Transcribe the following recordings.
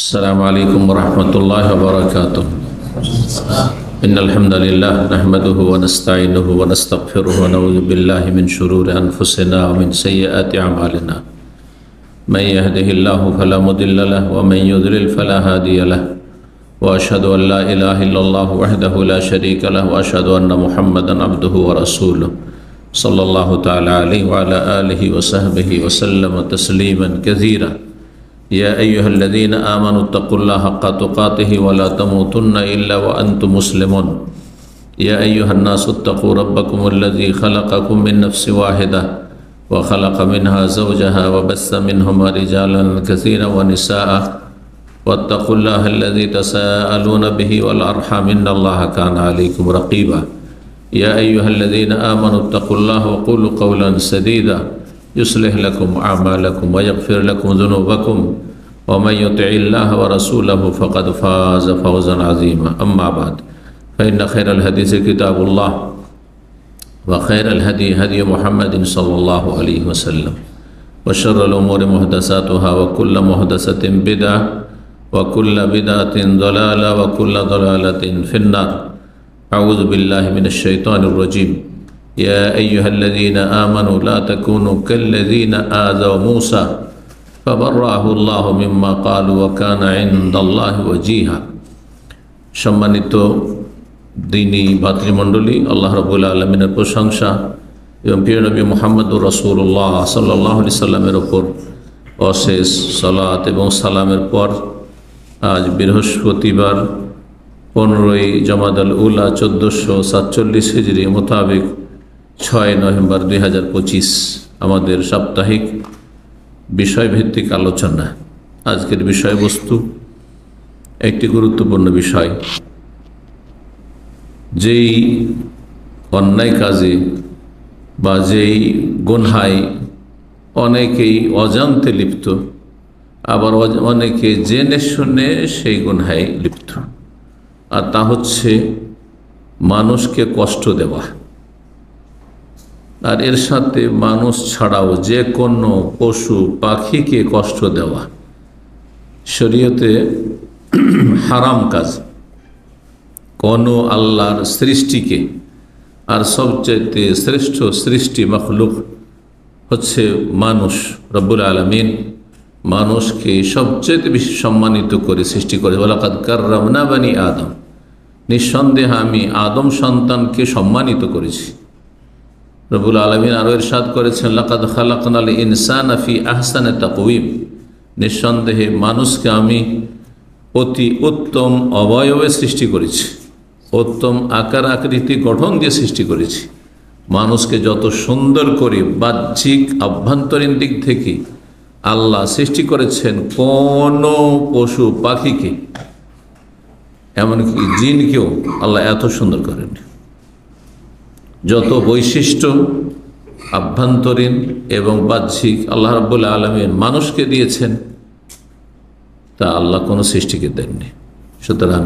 السلام عليكم ورحمة الله وبركاته. إن الحمد لله نحمده ونستعينه ونستغفره ونعوذ بالله من شرور أنفسنا ومن سيئات أعمالنا. من يهده الله فلا مضل له ومن يضلل فلا هادي له. وأشهد أن لا إله إلا الله وحده لا شريك له وأشهد أن محمدا عبده ورسوله صلى الله تعالى عليه وعلى آله وصحبه وسلم تسليما كثيرا. يا أيها الذين آمنوا اتقوا الله حق تقاته ولا تموتن إلا وأنتم مسلمون. يا أيها الناس اتقوا ربكم الذي خلقكم من نفس واحدة وخلق منها زوجها وبث منهما رجالا كثيرا ونساء واتقوا الله الذي تساءلون به والأرحام إن الله كان عليكم رقيبا. يا أيها الذين آمنوا اتقوا الله وقولوا قولا سديدا يصلح لكم أعمالكم ويغفر لكم ذنوبكم ومن يطع الله ورسوله فقد فاز فوزا عظيما. أما بعد فإن خير الحديث كتاب الله وخير الهدي هدي محمد صلى الله عليه وسلم وشر الأمور محدثاتها وكل محدثة بدعة وكل بدعة ضلالة وكل ضلالة في النار. أعوذ بالله من الشيطان الرجيم. يا أيها الذين آمنوا لا تكونوا كالذين آذوا موسى فبرأه الله مما قالوا وكان عند الله وجيها. সম্মানিত দ্বীনী ভাতৃমণ্ডলী, আল্লাহ রাব্বুল আলামিনের প্রশংসা এবং প্রিয় নবী মুহাম্মদুর রাসূলুল্লাহ সাল্লাল্লাহু আলাইহি সাল্লামের ওপর অশেষ সালাত এবং সালামের পর আজ বৃহস্পতিবার 15ই জমাদাল উলা 1447 হিজরি মোতাবেক 6 নভেম্বর 2025 আমাদের সাপ্তাহিক বিষয়ভিত্তিক আলোচনা। আজকের বিষয়বস্তু একটি গুরুত্বপূর্ণ বিষয়। যেই অন্যায় কাজে বা যেই গুনহায় অনেকেই অজান্তে লিপ্ত, আবার অনেকে জেনে শুনে সেই গুনহায় লিপ্ত, আর তা হচ্ছে মানুষকে কষ্ট দেওয়া। আর এর সাথে মানুষ ছাড়াও যে কোনো পশু পাখিকে কষ্ট দেওয়া শরীয়তে হারাম কাজ। কোনো আল্লাহর সৃষ্টিকে, আর সবচেয়ে শ্রেষ্ঠ সৃষ্টি মখলুক হচ্ছে মানুষ, রব্বুল আলামিন মানুষকে সবচেয়ে বেশি সম্মানিত করে সৃষ্টি করে। ওয়ালাকাদ কাররামনা বানি আদম, নিঃসন্দেহে আমি আদম সন্তানকে সম্মানিত করেছি। রব্বুল আলামিন আরও ইরশাদ করেছেন, লাকাদ খালাকনাল ইনসানা ফি আহসানি তাকওয়িম, নিঃসন্দেহে মানুষকে আমি অতি উত্তম অবয়বে সৃষ্টি করেছি, উত্তম আকার আকৃতি গঠন দিয়ে সৃষ্টি করেছি। মানুষকে যত সুন্দর করে বাহ্যিক আভ্যন্তরীণ দিক থেকে আল্লাহ সৃষ্টি করেছেন, কোনো পশু পাখিকে, এমনকি জিনকেও আল্লাহ এত সুন্দর করেন। যত বৈশিষ্ট্য আভ্যন্তরীণ এবং বাহ্যিক আল্লাহ রাব্বুল আলামিন মানুষকে দিয়েছেন, তা আল্লাহ কোনো সৃষ্টিকে দেননি। সুতরাং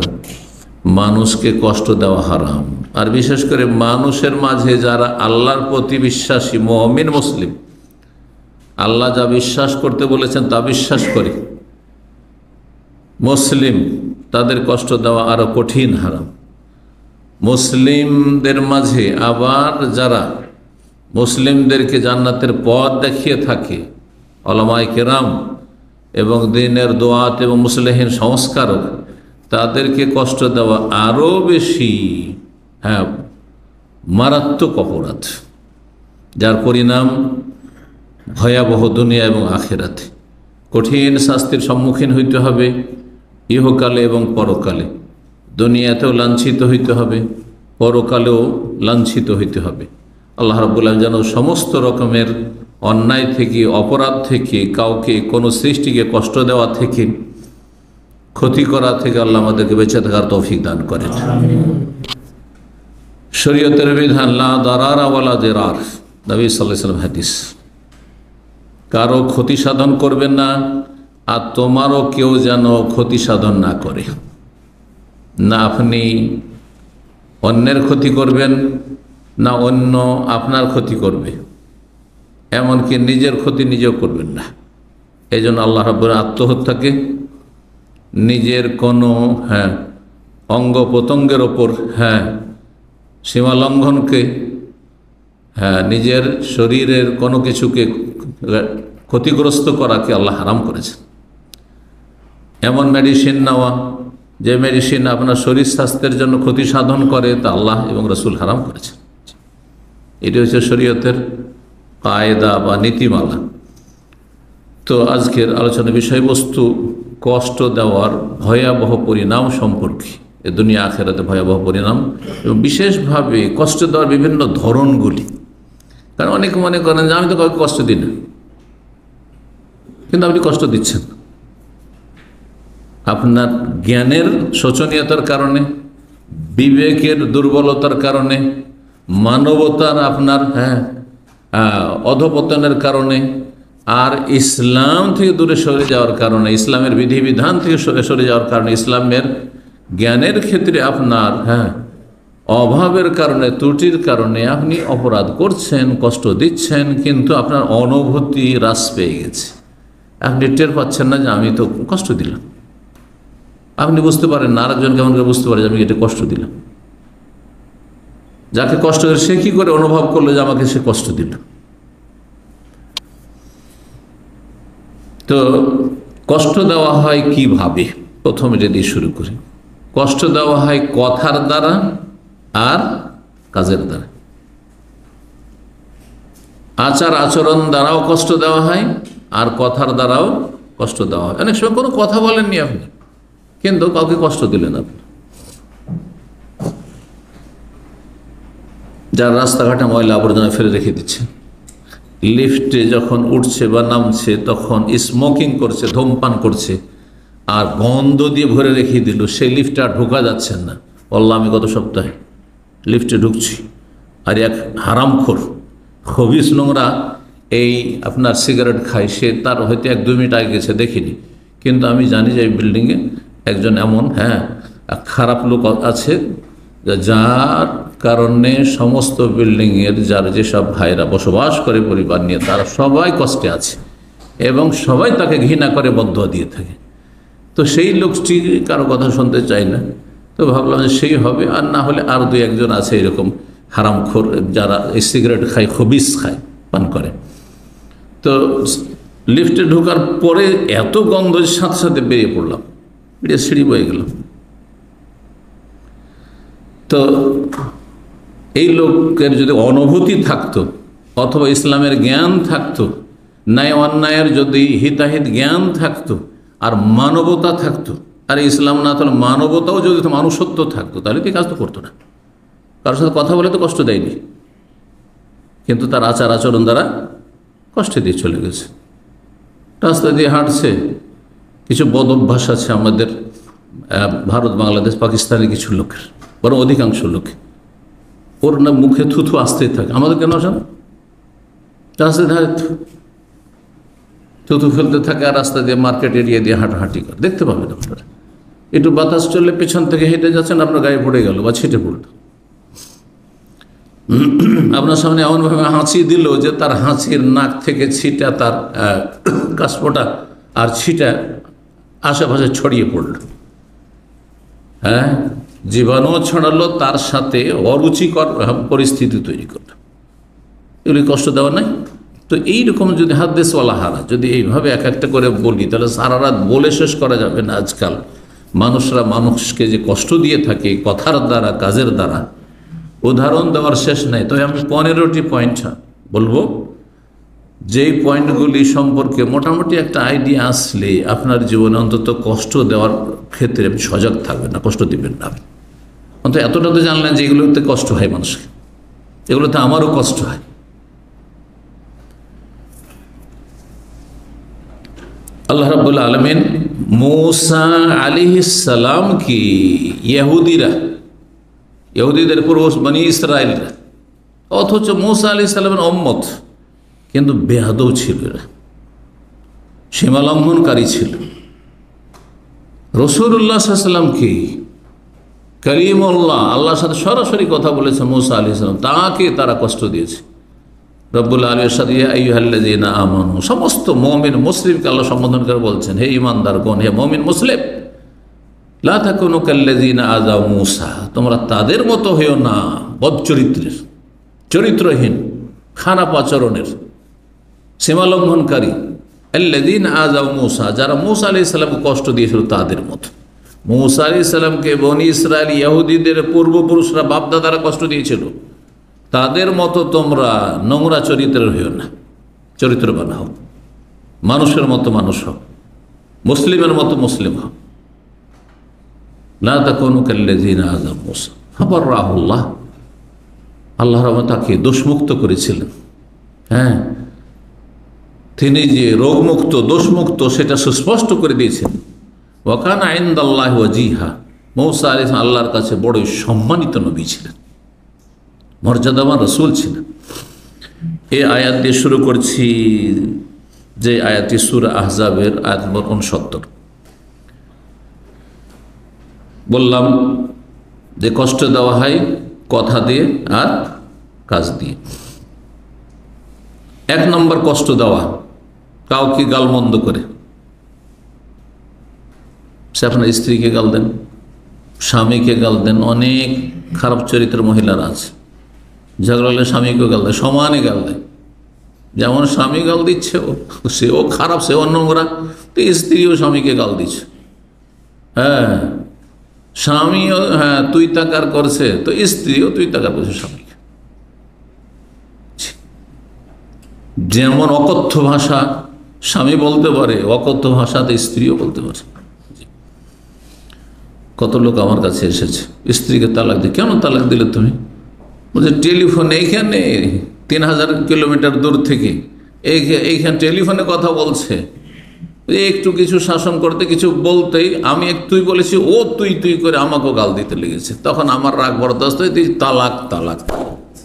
মানুষকে কষ্ট দেওয়া হারাম। আর বিশেষ করে মানুষের মাঝে যারা আল্লাহর প্রতি বিশ্বাসী মুমিন মুসলিম, আল্লাহ যা বিশ্বাস করতে বলেছেন তা বিশ্বাস করে মুসলিম, তাদের কষ্ট দেওয়া আরো কঠিন হারাম। মুসলিমদের মাঝে আবার যারা মুসলিমদেরকে জান্নাতের পথ দেখিয়ে থাকে, উলামায়ে কেরাম এবং দ্বীনের দোয়াত এবং মুসলিহীন সংস্কারক, তাদেরকে কষ্ট দেওয়া আরও বেশি মারাত্মক অপরাধ, যার পরিণাম ভয়াবহ দুনিয়া এবং আখিরাতে। কঠিন শাস্তির সম্মুখীন হইতে হবে ইহকালে এবং পরকালে। দুনিয়াতেও লাঞ্ছিত হইতে হবে, পরকালেও লাঞ্ছিত হইতে হবে। আল্লাহ রাব্বুল আলামিন যেন সমস্ত রকমের অন্যায় থেকে, অপরাধ থেকে, কাউকে কোনো সৃষ্টিকে কষ্ট দেওয়া থেকে, ক্ষতি করা থেকে আল্লাহ আমাদেরকে বেঁচে থাকার তৌফিক দান করেন। শরীয়তের বিধান লা দারারা ওয়ালা দিরার, নবী সাল্লাল্লাহু আলাইহি ওয়াসাল্লাম হাদিস, কারো ক্ষতি সাধন করবেন না, আর তোমারও কেউ যেন ক্ষতি সাধন না করে। না আপনি অন্যের ক্ষতি করবেন, না অন্য আপনার ক্ষতি করবে, এমনকি নিজের ক্ষতি নিজেও করবেন না। এই জন্য আল্লাহ রাব্বুল আত্মহত্যাকে নিজের কোনো অঙ্গ প্রত্যঙ্গের ওপর সীমা লঙ্ঘনকে, নিজের শরীরের কোনো কিছুকে ক্ষতিগ্রস্ত করাকে আল্লাহ হারাম করেছেন। এমন মেডিসিন নেওয়া যে মেডিসিন আপনার শরীর স্বাস্থ্যের জন্য ক্ষতি সাধন করে, তা আল্লাহ এবং রসুল হারাম করেছেন। এটি হচ্ছে শরীয়তের কায়দা বা নীতিমালা। তো আজকের আলোচনার বিষয়বস্তু কষ্ট দেওয়ার ভয়াবহ পরিণাম সম্পর্কে, এ দুনিয়া আখেরাতে ভয়াবহ পরিণাম এবং বিশেষভাবে কষ্ট দেওয়ার বিভিন্ন ধরনগুলি। কারণ অনেকে মনে করেন যে আমি তো কাউকে কষ্ট দিই না, কিন্তু আপনি কষ্ট দিচ্ছেন আপনার জ্ঞানের শোচনীয়তার কারণে, বিবেকের দুর্বলতার কারণে, মানবতার আপনার অধপতনের কারণে, আর ইসলাম থেকে দূরে সরে যাওয়ার কারণে, ইসলামের বিধিবিধান থেকে সরে যাওয়ার কারণে, ইসলামের জ্ঞানের ক্ষেত্রে আপনার অভাবের কারণে, ত্রুটির কারণে আপনি অপরাধ করছেন, কষ্ট দিচ্ছেন, কিন্তু আপনার অনুভূতি হ্রাস পেয়ে গেছে। আপনি টের পাচ্ছেন না যে আমি তো কষ্ট দিলাম। আপনি বুঝতে পারেন না, আরেকজন কেমন করে বুঝতে পারে যে আমি এটা কষ্ট দিলাম। যাকে কষ্ট করে সে কি করে অনুভব করলো যে আমাকে সে কষ্ট দিল। তো কষ্ট দেওয়া হয় কিভাবে? প্রথমে এটা দিয়ে শুরু করি। কষ্ট দেওয়া হয় কথার দ্বারা আর কাজের দ্বারা। আচার আচরণ দ্বারাও কষ্ট দেওয়া হয়, আর কথার দ্বারাও কষ্ট দেওয়া হয়। অনেক সময় কোনো কথা বলেননি আপনি, কিন্তু কাউকে কষ্ট দিলেন আপনি। যার রাস্তাঘাটে ময়লা আবর্জনা ফেলে রেখে দিচ্ছে, লিফটে যখন উঠছে বা নামছে তখন স্মোকিং করছে, ধূমপান করছে, আর গন্ধ দিয়ে ভরে রেখে দিল, সেই লিফটে আর ঢোকা যাচ্ছেন না। বললাম আমি গত সপ্তাহে লিফটে ঢুকছি, আর এক হারামখোর খবিস নোংরা এই আপনার সিগারেট খায়, সে তার হয়তো 1-2 মিনিট আগে গেছে, দেখিনি, কিন্তু আমি জানি যে এই বিল্ডিংয়ে একজন এমন খারাপ লোক আছে যার কারণে সমস্ত বিল্ডিংয়ের যার যেসব ভাইরা বসবাস করে পরিবার নিয়ে, তারা সবাই কষ্টে আছে এবং সবাই তাকে ঘৃণা করে, বদদোয়া দিয়ে থাকে। তো সেই লোকটি কারো কথা শুনতে চাই না, তো ভাবলাম যে সেই হবে, আর না হলে আর 2-1 আছে এরকম হারামখোর যারা এই সিগারেট খায়, খবিস খায়, পান করে। তো লিফটে ঢোকার পরে এত গন্ধ, সাথে সাথে বেরিয়ে পড়লাম, বেরিয়ে সিঁড়ি বয়ে গেলাম। তো এই লোকের যদি অনুভূতি থাকতো, অথবা ইসলামের জ্ঞান থাকতো, ন্যায় অন্যায়ের যদি হিতাহিত জ্ঞান থাকতো, আর মানবতা থাকতো, আর ইসলাম না তাহলে মানবতাও যদি মানুষত্ব থাকতো, তাহলে তো কাজ তো করতো না। কারোর সাথে কথা বলে তো কষ্ট দেয়নি, কিন্তু তার আচার আচরণ দ্বারা কষ্ট দিয়ে চলে গেছে। রাস্তা দিয়ে হাঁটছে, কিছু বদ অভ্যাস আছে আমাদের ভারত, বাংলাদেশ, পাকিস্তানের কিছু লোকের, বরং অধিকাংশ লোকে, ওর না মুখে থুথু আসতেই থাকে। আমাদের কেন আসে না? রাস্তায় ধারে থুথু ফেলতে থাকে, আর রাস্তা দিয়ে মার্কেট এরিয়া দিয়ে হাঁটাহাঁটি করে, দেখতে পাবেন আপনারা। একটু বাতাস চললে পেছন থেকে হেঁটে যাচ্ছেন, আপনার গায়ে পড়ে গেল বা ছিটে পড়ল। আপনার সামনে এমনভাবে হাঁচি দিল যে তার হাঁচির নাক থেকে ছিটা, তার কাশপোটা আর ছিটা আশেপাশে ছড়িয়ে পড়ল। জীবাণু ছড়ালো, তার সাথে অরুচিকর পরিস্থিতি তৈরি করলো। এগুলি কষ্ট দেওয়া নাই? তো এইরকম যদি হাদিসওয়ালা হারা যদি এইভাবে এক একটা করে বলি, তাহলে সারা রাত বলে শেষ করা যাবে না। আজকাল মানুষরা মানুষকে যে কষ্ট দিয়ে থাকে কথার দ্বারা, কাজের দ্বারা, উদাহরণ দেওয়ার শেষ নাই। তবে আমি 15টি পয়েন্ট বলবো, যেই পয়েন্টগুলি সম্পর্কে মোটামুটি একটা আইডিয়া আসলে আপনার জীবনে অন্তত কষ্ট দেওয়ার ক্ষেত্রে সজাগ থাকবেন না, কষ্ট দিবেন না। অন্তত এতটা তো জানলেন যে এগুলোতে কষ্ট হয় মানুষকে, এগুলোতে আমারও কষ্ট হয়। আল্লাহ রাব্বুল আলামিন মূসা আলাইহিস সালাম কি ইহুদিদের পূর্বজ বনি ইসরায়েলরা, অথচ মূসা আলাইহিস সালামের উম্মত, কিন্তু বেয়াদব ছিল এরা, সীমালঙ্ঘনকারী ছিল। রাসূলুল্লাহ সাল্লাল্লাহু আলাইহি ওয়াসাল্লাম কি কালিমুল্লাহ, আল্লাহর সাথে সরাসরি কথা বলেছে মূসা আলাইহিস সালাম, তাকে তারা কষ্ট দিয়েছে। রব্বুল আলামিনের সাথে ইয়া আইয়ুহাল্লাযীনা আমানু, সমস্ত মুমিন মুসলিমকে আল্লাহ সম্বোধন করে বলছেন, হে ঈমানদারগণ, হে মুমিন মুসলিম, লা তাকুনু কাল্লাযীনা আযাউ মূসা, তোমরা তাদের মতো হইও না বদ চরিত্রের, চরিত্রহীন, খারাপ আচরণের, সীমালঙ্ঘনকারী। আল্লাযীনা আযাউ মূসা, যারা মূসা আলাইহিস সালামকে কষ্ট দিয়েছিল তাদের মতো। মূসা আলাইহিস সালামকে বনী ইসরাইল ইহুদিদের পূর্বপুরুষরা বাপদাদারা কষ্ট দিয়েছিল, তাদের মতো তোমরা নোংরা চরিত্রের হইও না, চরিত্রবান হও, মানুষের মতো মানুষ হও, মুসলিমের মতো মুসলিম হও। লা তাকুনু কাল্লাযীনা আযাউ মূসা ফাবাররাহুল্লাহ, আল্লাহ রাব্বুল তাকে দোষমুক্ত করেছিলেন। হ্যাঁ, তিনি যে রোগমুক্ত দোষমুক্ত সেটা সুস্পষ্ট করে দিয়েছেন। ওয়া কানা ইনদাল্লাহি ওয়াজিহা, মূসা আলাইহিস সালাম আল্লাহর কাছে বড়ই সম্মানিত নবী ছিলেন, মর্যাদাবান রাসূল ছিলেন। এই আয়াত দিয়ে শুরু করছি, যে আয়াতটি সূরা আহজাবের আয়াত নম্বর 69। বললাম যে কষ্ট দেওয়া হয় কথা দিয়ে আর কাজ দিয়ে। এক নম্বর কষ্ট দেওয়া, কাউকে গালমন্দ করে। সে আপনার স্ত্রীকে গাল দেন, স্বামীকে গাল দেন, অনেক খারাপ চরিত্রের মহিলারা আছে, ঝগড়া হলে স্বামীকেও গাল দেয়, সমানে গাল দেয়। যেমন স্বামী গাল দিচ্ছে সেও খারাপ, সেও নোংরা, তো স্ত্রীও স্বামীকে গাল দিচ্ছে। হ্যাঁ, স্বামীও হ্যাঁ তুই তাকার করছে, তো স্ত্রীও তুই তাকার করছে স্বামীকে। যেমন অকথ্য ভাষা স্বামী বলতে পারে, অকথ্য ভাষাতে স্ত্রীও বলতে পারে। কত লোক আমার কাছে এসেছে, স্ত্রীকে তালাক দিয়ে, কেন তালাক দিলে তুমি? বলছে টেলিফোনে, এইখানে 3000 কিলোমিটার দূর থেকে এইখানে টেলিফোনে কথা বলছে, একটু কিছু শাসন করতে কিছু বলতেই আমি তুই বলেছি, ও তুই তুই করে আমাকেও গাল দিতে লেগেছে। তখন আমার রাগ বরদাস্ত হয়ে তালাক তালাক,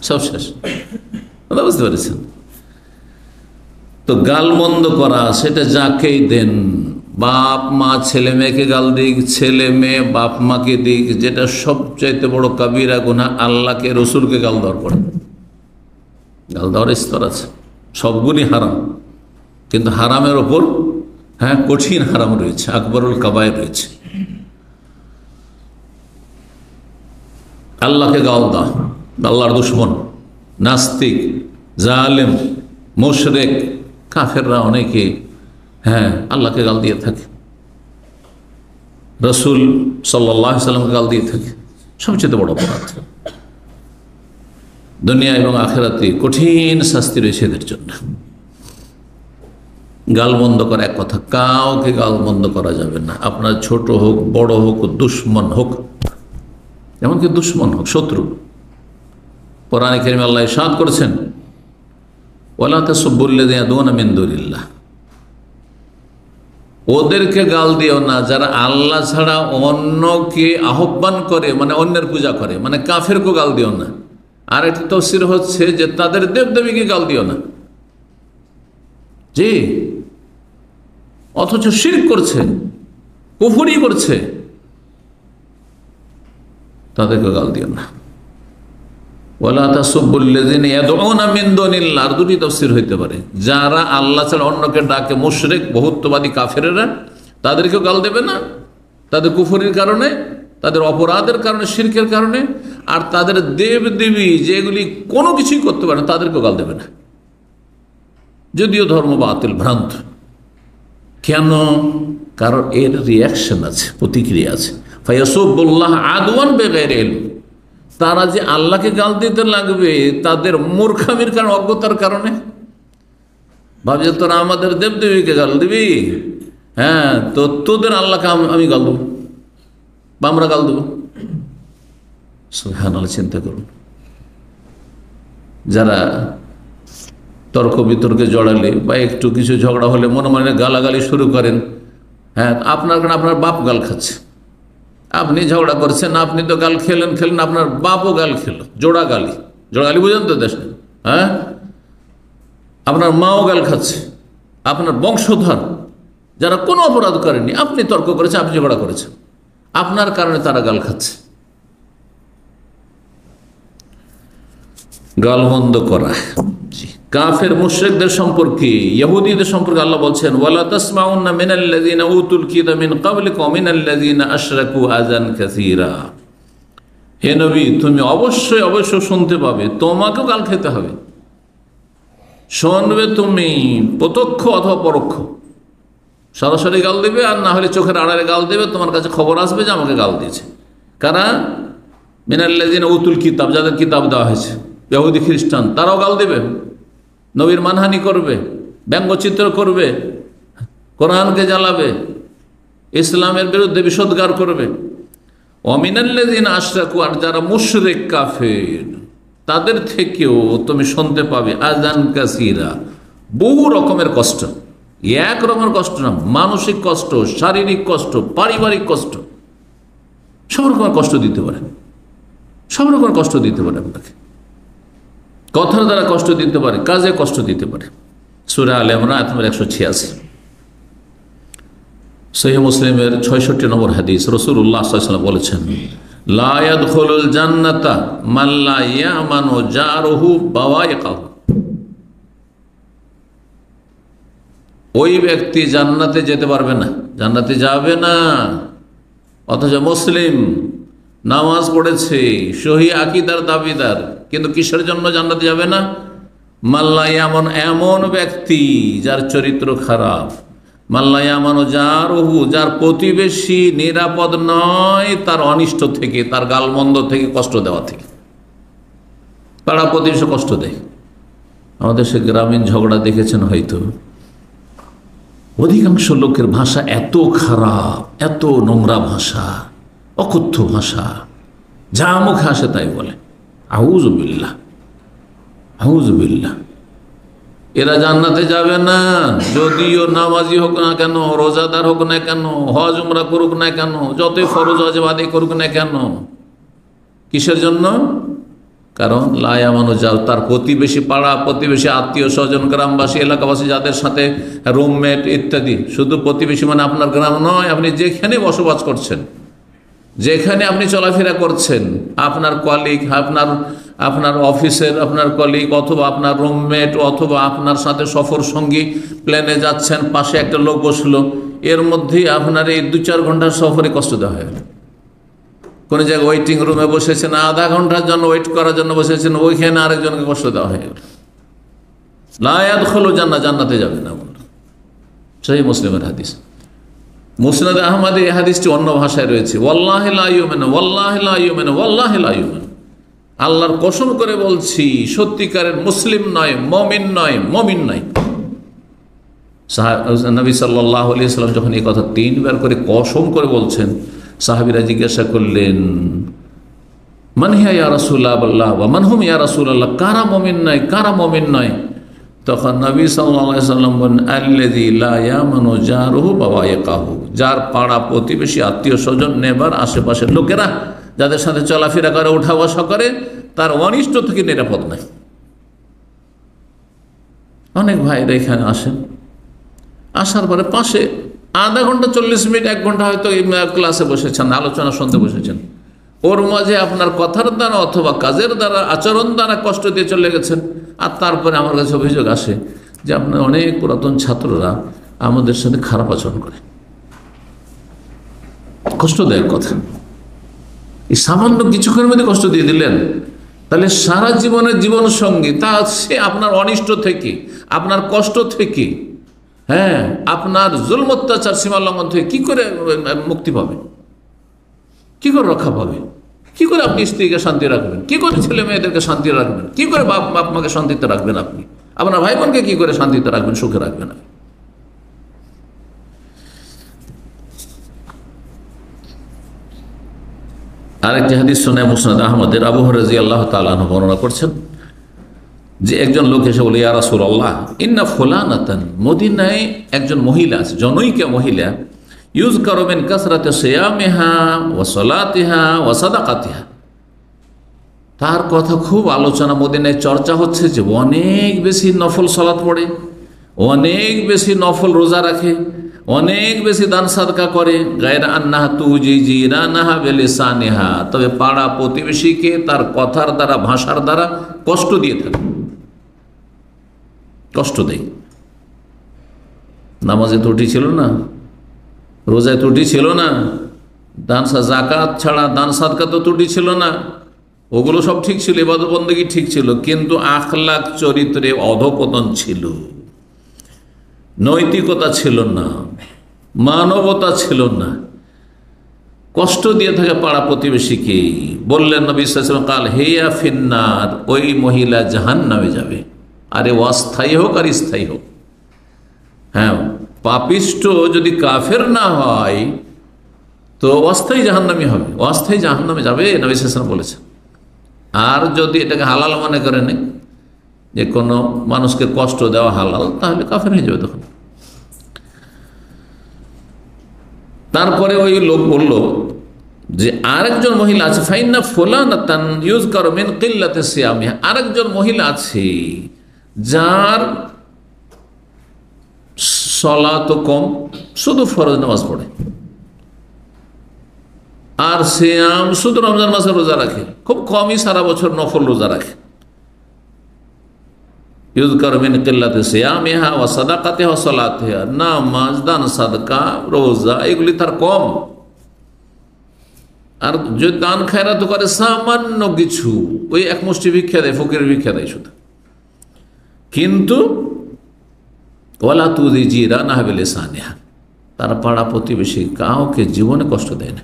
সব শেষ। বুঝতে পেরেছেন? তো গালমন্দ করা সেটা যাকেই দেন, বাপ মা ছেলে মেয়েকে গাল দিক, ছেলে মেয়ে বাপ মাকে দিক, যেটা সবচাইতে বড় কাবিরা গুনাহ আল্লাহকে রসুলকে গাল দেওয়ার পরে। গাল দেওয়ার স্তর আছে, সবগুলি হারাম, কিন্তু হারামের ওপর হ্যাঁ কঠিন হারাম রয়েছে, আকবরুল কাবায়ের রয়েছে। আল্লাহকে গাল দাও, আল্লাহর দুশ্মন, নাস্তিক, জালেম, মুশরিক, কাফেররা অনেকে হ্যাঁ আল্লাহকে গাল দিয়ে থাকে, রসুল সাল্লাল্লাহু আলাইহি ওয়াসাল্লামকে গাল দিয়ে থাকে। সবচেয়ে বড় অপরাধ, দুনিয়া এবং আখিরাতে কঠিন শাস্তি রয়েছে এদের জন্য। গালমন্দ করা এক কথা, কাউকে গালমন্দ করা যাবে না, আপনার ছোট হোক বড় হোক, দুশ্মন হোক, এমনকি দুশ্মন হোক, শত্রু। কোরআনে কারিমে আল্লাহ ইরশাদ করেছেন, ওয়ালা তাসুব্বুল্লাযীনা ইয়াদউনা মিন দুনিল্লাহ, ওদেরকে গাল দিও না যারা আল্লাহ ছাড়া অন্যকে আহ্বান করে, মানে অন্যের পূজা করে, মানে কাফেরকে গাল দিও না। আর একটা তাফসীর হচ্ছে যে তাদের দেবদেবীকে গাল দিও না, জি, অথচ শিরক করছে, কুফরি করছে, তাদেরকে গাল দিও না। ওয়ালা তাসুব্বুল্লাযীনা ইয়াদউনা মিন দুনিল্লাহ, আর দুটি তাফসীর হইতে পারে, যারা আল্লাহ ছাড়া অন্যকে ডাকে, মুশরিক বহুত্ববাদী কাফেরেরা, তাদেরকেও গাল দেবে না, তাদের কুফরির কারণে, তাদের অপরাধের কারণে, শিরকের কারণে। আর তাদের দেব দেবী যেগুলি কোনো কিছুই করতে পারে না, তাদেরকেও গাল দেবে না, যদিও ধর্ম বাতিল ভ্রান্ত। কেন? কারণ এর রিয়াকশন আছে, প্রতিক্রিয়া আছে। ফায়াসুবুল্লাহ আদওয়ান বিগাইরি ইলম, তারা যে আল্লাহকে গাল দিতে লাগবে তাদের মূর্খামির কারণে, অজ্ঞতার কারণে। ভাবছে তোরা আমাদের দেবদেবীকে গাল দিবি, হ্যাঁ তো তোদের আল্লাহকে আমি গাল দেবো বা আমরা গাল দেবো। সুবহানাল্লাহ, চিন্তা করুন। যারা তর্ক বিতর্কে জড়ালে বা একটু কিছু ঝগড়া হলে মনে মনে গালাগালি শুরু করেন, হ্যাঁ আপনার কারণে আপনার বাপ গাল খাচ্ছে, আপনি ঝগড়া করছেন, আপনি তো গাল খেলেন, আপনার বাপও গাল খেলো, জোড়া গালি, জোড়া গালি বুঝেন তো দেশে, হ্যাঁ আপনার মাও গাল খাচ্ছে, আপনার বংশধর যারা কোনো অপরাধ করেনি, আপনি তর্ক করেছেন, আপনি ঝগড়া করেছেন, আপনার কারণে তারা গাল খাচ্ছে। গালমন্দ করা, জি কাফের মুশরিকদের সম্পর্কে, ইহুদীদের সম্পর্কে আল্লাহ বলছেন, ওয়ালা তাসমাউন্না মিনাল্লাযিনা উতুল কিতাবা মিন ক্বাবলিকুম ওয়া মিনাল্লাযিনা আশরাকু আযান কাসীরা। হে নবী, তুমি অবশ্যই অবশ্যই শুনতে পাবে, তোমাকেও গাল খেতে হবে। শুনবে তুমি প্রত্যক্ষ অথবা পরোক্ষ, সরাসরি গাল দেবে, আর না হলে চোখের আড়ালে গাল দেবে। তোমার কাছে খবর আসবে যে আমাকে গাল দিয়েছে। কারা? মিনাল্লাযিনা উতুল কিতাব, যাদের কিতাব দেওয়া হয়েছে, ইহুদি খ্রিস্টান, তারাও গাল দেবে, নবীর মানহানি করবে, ব্যঙ্গচিত্র করবে, কোরআনকে জ্বালাবে, ইসলামের বিরুদ্ধে বিষোদ্গার করবে। ওয়ামিনাল্লাযিনা আশরাকু, আর যারা মুশরিক কাফের, তাদের থেকেও তুমি শুনতে পাবে আযান কাসীরা, বহু রকমের কষ্ট। এক রকমের কষ্ট না, মানসিক কষ্ট, শারীরিক কষ্ট, পারিবারিক কষ্ট, সব রকমের কষ্ট দিতে পারে, সব রকমের কষ্ট দিতে পারে আপনাকে। কথার দ্বারা কষ্ট দিতে পারে, কাজে কষ্ট দিতে পারে। সূরা আলে ইমরান আয়াত নম্বর 186, সহিহ মুসলিমের 66 নম্বর হাদিস। রাসূলুল্লাহ সাল্লাল্লাহু আলাইহি ওয়াসাল্লাম বলেছেন, লা ইয়াদখুলুল জান্নাতা মান লা ইয়ামানু জারুহু বাওয়াইকাহু। ওই ব্যক্তি জান্নাতে যেতে পারবে না, জান্নাতে যাবে না, অথচ মুসলিম, নামাজ পড়েছে, সহি আকীদার দাবিদার, কিন্তু কিসের জন্য জান্নাতে যাবে না? মাল্লা ইয়ামান, এমন ব্যক্তি যার চরিত্র খারাপ, মাল্লা ইয়ামানু জারুহু, যার প্রতিবেশী নিরাপদ নয় তার অনিষ্ট থেকে, তার গালমন্দ থেকে, কষ্ট দেওয়া থেকে। পাড়া প্রতিবেশী কষ্ট দেয়। আমাদের সে গ্রামীণ ঝগড়া দেখেছেন হয়তো, অধিকাংশ লোকের ভাষা এত খারাপ, এত নোংরা ভাষা, অকথ্য ভাষা, যা মুখে আসে তাই বলে। আউযু বিল্লাহ, আউযু বিল্লাহ। এরা জান্নাতে যাবে না, যদিও নামাজি হোক না কেন, রোজাদার হোক না কেন, হজ উমরা করুক না কেন, যতই ফরজ ওয়াজিব আদায় করুক না কেন। কিসের জন্য? কারণ লা ইয়ামানু জার, তার প্রতিবেশী, পাড়া প্রতিবেশী, আত্মীয় স্বজন, গ্রামবাসী, এলাকাবাসী, যাদের সাথে রুমমেট ইত্যাদি। শুধু প্রতিবেশী মানে আপনার গ্রাম নয়, আপনি যেখানে বসবাস করছেন, যেখানে আপনি চলাফেরা করছেন, আপনার কলিগ, আপনার অফিসের আপনার কলিগ, অথবা আপনার রুমমেট, অথবা আপনার সাথে সফর সঙ্গী, প্লেনে যাচ্ছেন, পাশে একটা লোক বসলো, এর মধ্যেই আপনার এই 2-4 ঘন্টার সফরে কষ্ট দেওয়া হয়ে গেল। কোনো জায়গায় ওয়েটিং রুমে বসেছেন, আধা ঘন্টার জন্য ওয়েট করার জন্য বসেছেন, ওইখানে আরেকজনকে কষ্ট দেওয়া হয়ে গেল। লা ইয়াদখুলু জান্নাহ, জান্নাতে যাবে না। সহিহ মুসলিমের হাদিস। মুসনাদ আহমদে এই হাদিসটি অন্য ভাষায় রয়েছে, ওয়াল্লাহি লা ইউমিনু, ওয়াল্লাহি লা ইউমিনু, ওয়াল্লাহি লা ইউমিনু। আল্লাহর কসম করে বলছি, সত্যিকারের মুসলিম নয়, মুমিন নয়, মুমিন নয়। নবী সাল্লাল্লাহু আলাইহি ওয়াসাল্লাম যখন এই কথা 3 বার করে কসম করে বলছেন, সাহাবীরা জিজ্ঞাসা করলেন, মান হিয়া ইয়া রাসূলুল্লাহ ওয়া মান হুম ইয়া রাসূলুল্লাহ, কারা মুমিন নয়, কারা মুমিন নয়? তখন নবী সাল্লাল্লাহু আলাইহি ওয়াসাল্লাম বলেন, আল্লাযী লা ইয়ামানু জারুহু বাওয়াইকাহু, যার পাড়া প্রতিবেশী, আত্মীয় স্বজন, নেবার, আশেপাশের লোকেরা, যাদের সাথে চলাফেরা করে, উঠা বসা করে, তার অনিষ্ট থেকে নিরাপদ নাই। অনেক ভাইরা এখানে আসেন, আসার পরে পাশে আধা ঘন্টা, 40 মিনিট, 1 ঘন্টা হয়তো ক্লাসে বসেছেন, আলোচনা শুনতে বসেছেন, ওর মাঝে আপনার কথার দ্বারা অথবা কাজের দ্বারা, আচরণ দ্বারা কষ্ট দিয়ে চলে গেছেন। আর তারপরে আমার কাছে অভিযোগ আসে যে আপনার অনেক পুরাতন ছাত্ররা আমাদের সাথে খারাপ আচরণ করে। কষ্টদায়ক কথা। এই সামান্য কিছুক্ষণের মধ্যে কষ্ট দিয়ে দিলেন, তাহলে সারা জীবনের জীবন সঙ্গী, তা সে আপনার অনিষ্ট থেকে, আপনার কষ্ট থেকে, হ্যাঁ, আপনার জুলম অত্যাচার, সীমা লঙ্ঘন থেকে কি করে মুক্তি পাবে, কি করে রক্ষা পাবে, কি করে আপনি স্ত্রীকে শান্তি রাখবেন, কি করে ছেলে মেয়েদেরকে শান্তি রাখবেন, কি করে বাপ মাকে শান্তিতে রাখবেন, আপনি আপনার ভাই বোনকে কি করে শান্তিতে রাখবেন, সুখে রাখবেন? আরেকটি হাদিস শুনে মুসনাদ আহমদের আবু হুরায়রা রাদিয়াল্লাহু তাআলা আনহু বর্ণনা করছেন যে একজন লোক এসে বলে, ইয়া রাসূলুল্লাহ, ইন্না ফুলানাতান, মদিনায় একজন মহিলা আছে, জনৈকা মহিলা, ইউযকারু মিন কাসরাতি সিয়ামিহা ওয়া সালাতিহা ওয়া সাদাকাতিহা, তার কথা খুব আলোচনা, মদিনায় চর্চা হচ্ছে যে অনেক বেশি নফল সালাত পড়ে, অনেক বেশি নফল রোজা রাখে, অনেক বেশি দান সাদকা করে, গায়রা আন্নাহা তুজি জিরানাহা বিলিসানিহা, তবে পাড়া প্রতিবেশীকে তার কথার দ্বারা, ভাষার দ্বারা কষ্ট দিয়ে থাকে। কষ্ট দেয়। নামাজে ত্রুটি ছিল না, রোজায় ত্রুটি ছিল না, জাকাত ছাড়া দান সাদকা তো ত্রুটি ছিল না, ওগুলো সব ঠিক ছিল, ইবাদত বন্দেগী ঠিক ছিল, কিন্তু আখলাক চরিত্রে অধপতন ছিল, নৈতিকতা ছিল না, মানবতা ছিল না। কষ্ট দিয়ে থাকে পাড়া প্রতিবেশীকে। বললেন নবী সাল্লাল্লাহু আলাইহি ওয়াসাল্লাম, কাল হেয়া ফিন্নার, ওই মহিলা জাহান্নামে যাবে। আরে অস্থায়ী হোক আর স্থায়ী হোক, হ্যাঁ, পাপিষ্ট যদি কাফের না হয় তো অস্থায়ী জাহান্নামী হবে, অস্থায়ী জাহান্নামে যাবে, নবী সাল্লাল্লাহু আলাইহি ওয়াসাল্লাম বলেছেন। আর যদি এটাকে হালাল মনে করে নেই, যে কোনো মানুষকে কষ্ট দেওয়া হালাল, তাহলে কাফের হয়ে যাবে তখন। তারপরে ওই লোক বলল যে আরেকজন মহিলা আছে, ফাইন্না ফুলানাতান ইউযকারু মিন কিল্লাতি সিয়ামিহা, আরেকজন মহিলা আছে যার সালাত কম, শুধু ফরজ নামাজ পড়ে, আর সিয়াম শুধু রমজান মাসে রোজা রাখে, খুব কমই সারা বছর নফল রোজা রাখে। ইউযকারু মিন কিল্লাতি সিয়ামিহা ওয়া সাদাকাতিহা ওয়া সালাতিহা, নামাজ, দান, সাদকা, রোজা এগুলি তার কম। আর যদি দান খায়রাত করে সামান্য কিছু, ওই এক মুষ্টি ভিক্ষা দেয়, ফকিরের ভিক্ষা দেয় শুধু, কিন্তু ওয়ালা তুযি জিরানাহা বিলিসানিহা, তার পাড়া প্রতিবেশী কাউকে জীবনে কষ্ট দেয় না,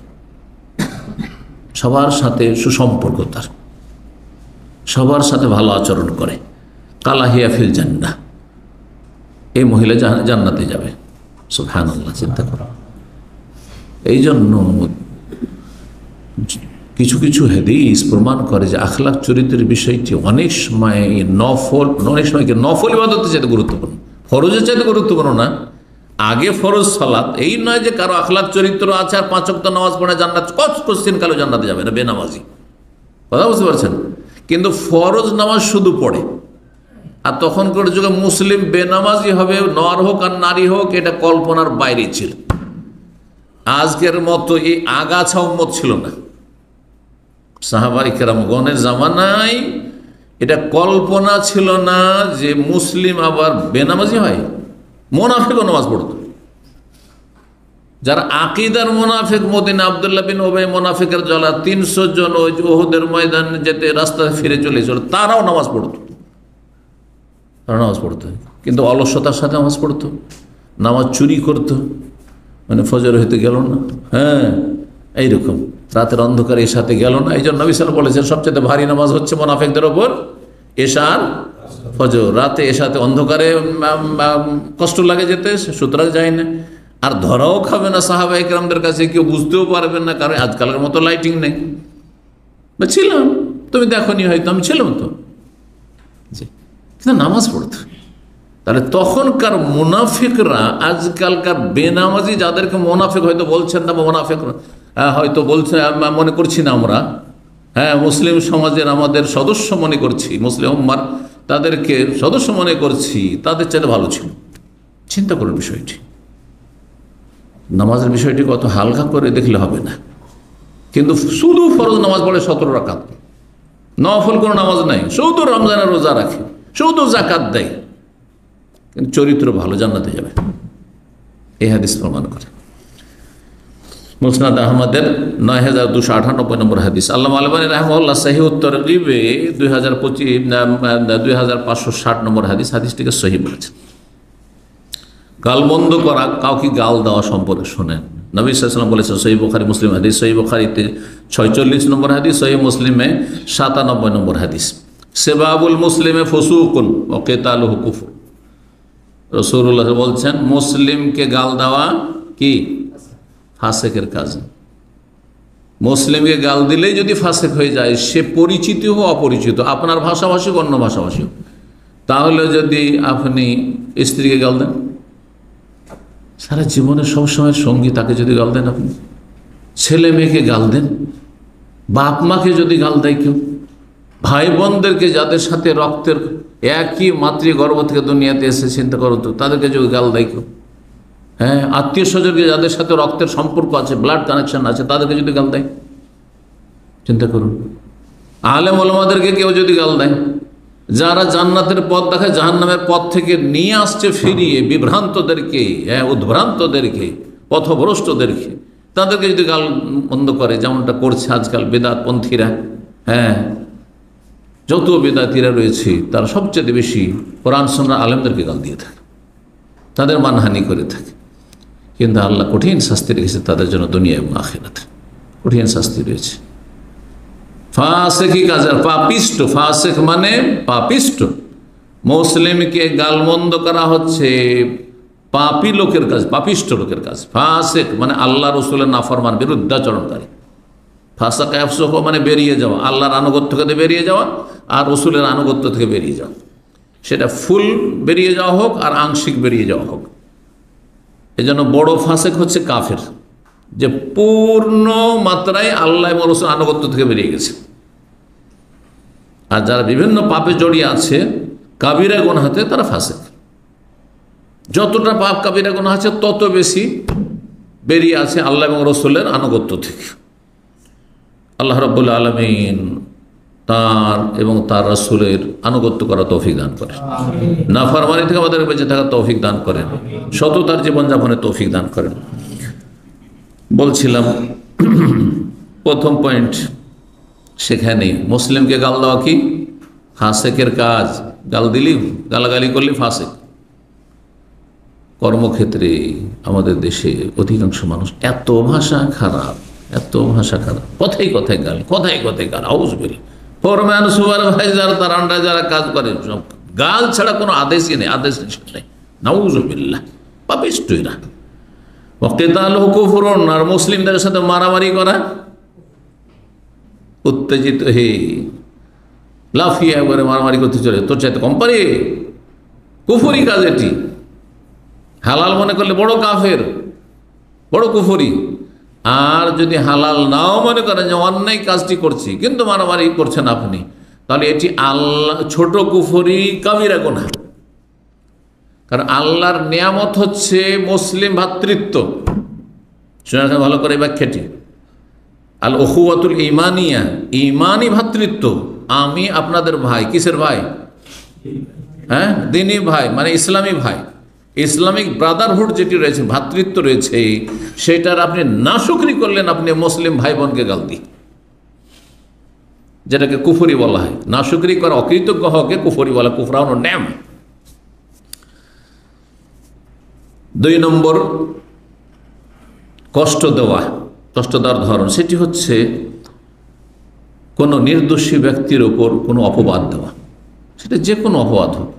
সবার সাথে সুসম্পর্ক, তার সবার সাথে ভালো আচরণ করে। কালা হিয়া ফিল জান্নাহ, এই মহিলা জান্নাতে যাবে। সুবহানাল্লাহ, চিন্তা করো। এই জন্য কিছু কিছু হাদিস প্রমাণ করে যে আখলাক চরিত্রের বিষয়টি অনেক সময় নফল ইবাদতের চাইতে গুরুত্বপূর্ণ, ফরজের চাইতে গুরুত্বপূর্ণ না। আগে ফরজ সালাত, এই নয় যে কারো আখলাক চরিত্র আছে আর 5 ওয়াক্ত নামাজ পড়ে জান্নাত, কোশ্চিন কালো জান্নাতে যাবে না, বেনামাজি। কথা বুঝতে পারছেন? কিন্তু ফরজ নামাজ শুধু পড়ে, আর তখনকার যুগে মুসলিম বেনামাজি হবে, নর হোক আর নারী হোক, এটা কল্পনার বাইরে ছিল। আজকের মতো এই আগাছা উম্মত ছিল না। সাহাবায়ে কেরামগণের জামানায় এটা কল্পনা ছিল না যে মুসলিম আবার বেনামাজি হয়। মুনাফিকও নামাজ পড়তো, যারা আকিদার মুনাফিক, মদিনা আব্দুল্লাহ বিন উবাই মুনাফিকের জ্বালা 300 জন ওই উহুদের ময়দান যেতে রাস্তায় ফিরে চলে এসেছিল, তারাও নামাজ পড়তো, কিন্তু অলসতার সাথে নামাজ পড়তো, নামাজ চুরি করতো, মানে ফজর হইতে গেল না, হ্যাঁ এইরকম রাতের অন্ধকারে এশাতে গেল না। এই জন্য নবী সাল্লাল্লাহু আলাইহি ওয়াসাল্লাম বলেছেন, সবচেয়ে ভারী নামাজ হচ্ছে মুনাফিকদের ওপর এশা আর ফজর। রাতে এশাতে অন্ধকারে কষ্ট লাগে যেতে, সুতরাং যায় না, আর ধরাও খাবে না সাহাবায়ে কেরামদের কাছে, কেউ বুঝতেও পারবেন না, কারণ আজকালের মতো লাইটিং নেই। ছিলাম, তুমি দেখোনি হয়তো, আমি ছিলাম তো, কিন্তু নামাজ পড়তো। তাহলে তখনকার মুনাফিকরা আজকালকার বেনামাজি, যাদেরকে মুনাফিক হয়তো বলছেন না, মুনাফিক হয়তো বলছে, মনে করছি না আমরা, হ্যাঁ মুসলিম সমাজের আমাদের সদস্য মনে করছি, মুসলিম উম্মার তাদেরকে সদস্য মনে করছি, তাদের চাইতে ভালো ছিল। চিন্তা করুন বিষয়টি, নামাজের বিষয়টি কত হালকা করে দেখলে হবে না। কিন্তু শুধু ফরজ নামাজ পড়ে 17 রাকাত, নফল কোনো নামাজ নাই, শুধু রমজানের রোজা রাখে, শুধু জাকাত দেয়, কিন্তু চরিত্র ভালো, জান্নাতে যাবে। এই হাদিস প্রমাণ করে। মুসনাদ আহমদের 9298 নম্বর হাদিস। আল্লামা আলবানী রাহিমাহুল্লাহ সহিহ তারগীবে 2560 নম্বর হাদিস, হাদিসটিকে সহিহ বলেছেন। গালমন্দ করা, কাউকে গাল দেওয়া সম্পর্কে শোনেন, নবী সাল্লাল্লাহু আলাইহি ওয়াসাল্লাম বলেছেন, সহিহ বুখারী মুসলিম হাদিস, সহিহ বুখারীতে 46 নম্বর হাদিস, সহিহ মুসলিমে 97 নম্বর হাদিস। সিবাবুল মুসলিমে ফুসুকুন ওয়া কিতালুহু কুফর। রাসূলুল্লাহ বলছেন, মুসলিমকে গাল দেওয়া কি? ফাসেকের কাজ। মুসলিমকে গাল দিলেই যদি ফাসেক হয়ে যায়, সে পরিচিত হোক অপরিচিত, আপনার ভাষাভাষী অন্য ভাষাভাষী, তাহলে যদি আপনি স্ত্রীকে গাল দেন, সারা জীবনের সবসময় সঙ্গী তাকে যদি গাল দেন, আপনি ছেলে মেয়েকে গাল দেন, বাপ মাকে যদি গাল দেয় কেউ, ভাই বোনদেরকে যাদের সাথে রক্তের একই মাতৃগর্ভ থেকে দুনিয়াতে এসে, চিন্তা করো তো, তাদেরকে যদি গাল দেয় কেউ, হ্যাঁ আত্মীয় স্বজনকে যাদের সাথে রক্তের সম্পর্ক আছে, ব্লাড কানেকশন আছে, তাদেরকে যদি গাল দেয়, চিন্তা করুন। আলেম ওলামাদেরকে কেউ যদি গাল দেয়, যারা জান্নাতের পথ দেখায় জাহান্নামের পথ থেকে নিয়ে আসছে ফিরিয়ে বিভ্রান্তদেরকে, উদ্ভ্রান্তদেরকে, পথভ্রষ্টদেরকে, তাদেরকে যদি গাল বন্ধ করে, যেমনটা করছে আজকাল বেদাতপন্থীরা। যত বেদাতীরা রয়েছে তারা সবচেয়ে বেশি কোরআন সুন্নাহর আলেমদেরকে গাল দিয়ে থাকে, তাদের মানহানি করে থাকে। কিন্তু আল্লাহ কঠিন শাস্তি রেখেছে তাদের জন্য দুনিয়া এবং আখিরাতে, কঠিন শাস্তি রয়েছে। ফাসেকি কাজের পাপিষ্ট, ফাসেক মানে পাপিষ্ট। মুসলিমকে গালমন্দ করা হচ্ছে পাপী লোকের কাজ, পাপিষ্ট লোকের কাজ। ফাসেক মানে আল্লাহ রসুলের নাফরমান, বিরুদ্ধাচরণকারী। ফাসাক আফসুক মানে বেরিয়ে যাওয়া, আল্লাহর আনুগত্য থেকে বেরিয়ে যাওয়া আর রসুলের আনুগত্য থেকে বেরিয়ে যাওয়া, সেটা ফুল বেরিয়ে যাওয়া হোক আর আংশিক বেরিয়ে যাওয়া হোক। এই জন্য বড় ফাসেক হচ্ছে কাফের, যে পূর্ণ মাত্রায় আল্লাহ এবং রসুল আনুগত্য থেকে বেরিয়ে গেছে। আর যারা বিভিন্ন পাপে জড়িয়ে আছে কাবিরা গুনাহতে, তারা ফাসেক। যতটা পাপ কাবিরা গুনাহ আছে তত বেশি বেরিয়ে আছে আল্লাহ এবং রসুলের আনুগত্য থেকে। আল্লাহ রাব্বুল আলামিন তার এবং তার রাসূলের আনুগত্য করা তৌফিক দান করেন, নাফরমানি থেকে আমাদের বেঁচে থাকার তৌফিক দান করেন, সততার জীবনযাপনের তৌফিক দান করেন। বলছিলাম প্রথম পয়েন্ট, সেখানে মুসলিমকে গাল দেওয়া কি ফাসেকের কাজ। গাল দিলি, গালাগালি করলি ফাসেক। কর্মক্ষেত্রে আমাদের দেশে অধিকাংশ মানুষ এত ভাষা খারাপ, এত ভাষা খারাপ, কথাই কথায় গাল, কথাই কথায় গাল। আউযুবিল্লাহ। ফরম্যান সুপারভাইজার, তার আন্ডারে যারা কাজ করে, সব গাল ছাড়া কোনো আদেশই নেই, আদেশ নেই। নাউযুবিল্লাহ, পাপিষ্ট এরা। ওয়াকিতালুহু কুফরুন, আর মুসলিমদের সাথে মারামারি করা, উত্তেজিত হয়ে লাফিয়ে একবারে মারামারি করতে চলে, তোর চাইতে কোম্পানি, কুফরি কাজ এটি। হালাল মনে করলে বড় কাফের, বড় কুফরি। আর যদি হালাল নাও মনে করেন যে অন্যায় কাজটি করছি কিন্তু মারামারি করছেন আপনি, তাহলে এটি আল্লাহ ছোট কুফরি, কাবিরা গুনাহ। কারণ আল্লাহর নিয়ামত হচ্ছে মুসলিম ভ্রাতৃত্ব। শুনে ভালো করে ব্যাখ্যাটি, আল উখুওয়াতুল ঈমানিয়া, ঈমানি ভ্রাতৃত্ব। আমি আপনাদের ভাই, কিসের ভাই? দ্বীনি ভাই, মানে ইসলামী ভাই। ইসলামিক ব্রাদারহুড যেটি রয়েছে, ভ্রাতৃত্ব রয়েছে, সেটার আপনি নাশুকরি করলেন, আপনি মুসলিম ভাই বোনকে গাল দিয়ে, যেটাকে কুফরি বলা হয়। নাশুকরি করা, অকৃতজ্ঞ হকে কুফরি বলা, কুফরানো ন্যাম। 2 নম্বর কষ্ট দেওয়া, কষ্ট দেওয়ার ধরন, সেটি হচ্ছে কোনো নির্দোষী ব্যক্তির ওপর কোনো অপবাদ দেওয়া। সেটা যে কোনো অপবাদ হোক,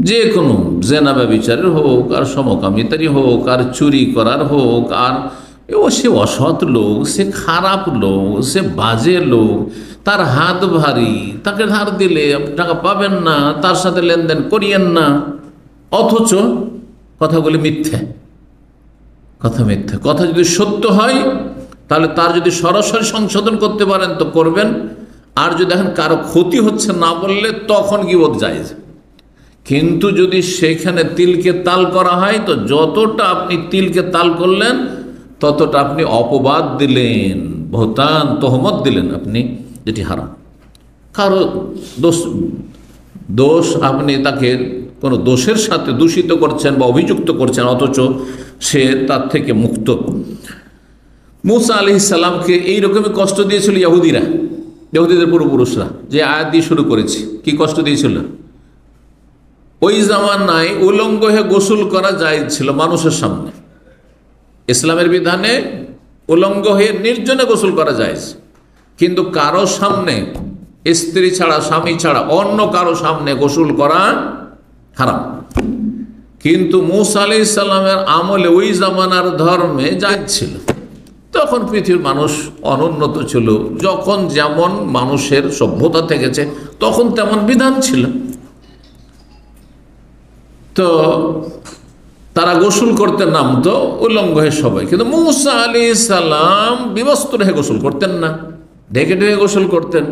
যে কোনো জেনা ব্যভিচারের হোক, আর সমকামিতারই হোক, আর চুরি করার হোক, আর সে অসৎ লোক, সে খারাপ লোক, সে বাজে লোক, তার হাত ভারী, তাকে ধার দিলে টাকা পাবেন না, তার সাথে লেনদেন করিয়েন না, অথচ কথাগুলি মিথ্যে, কথা মিথ্যে। কথা যদি সত্য হয় তাহলে তার যদি সরাসরি সংশোধন করতে পারেন তো করবেন, আর যদি দেখেন কারো ক্ষতি হচ্ছে না বললে তখন গীবত জায়েজ। কিন্তু যদি সেখানে তিলকে তাল করা হয় তো যতটা আপনি তিলকে তাল করলেন ততটা আপনি অপবাদ দিলেন, বহতান, তহমত দিলেন আপনি, যেটি হারাম। কারো দোষ আপনি তাকে কোনো দোষের সাথে দূষিত করছেন বা অভিযুক্ত করছেন, অথচ সে তার থেকে মুক্ত। মুসা আলাইহিস সালামকে এইরকমই কষ্ট দিয়েছিল ইহুদিরা, ইহুদিদের পূর্বপুরুষরা, যে আয়াত দিয়ে শুরু করেছি। কি কষ্ট দিয়েছিল? ওই জামানায় উলঙ্গ হয়ে গোসল করা জায়েজ ছিল মানুষের সামনে। ইসলামের বিধানে উলঙ্গ হয়ে নির্জনে গোসল করা জায়েজ, কিন্তু কারো সামনে, স্ত্রী ছাড়া, স্বামী ছাড়া অন্য কারো সামনে গোসল করা হারাম। কিন্তু মুসা আলাইহিস সালামের আমলে ওই জামানার ধর্মে জায়েজ ছিল। তখন পৃথিবীর মানুষ অনুন্নত ছিল, যখন যেমন মানুষের সভ্যতা থেকেছে তখন তেমন বিধান ছিল। তো তারা গোসল করতেন নামতো উলঙ্গ হয়ে সবাই, কিন্তু মুসা আলাইহিস সালাম বিবস্ত্র হয়ে গোসল করতেন না, ঢেকে ঢেকে গোসল করতেন।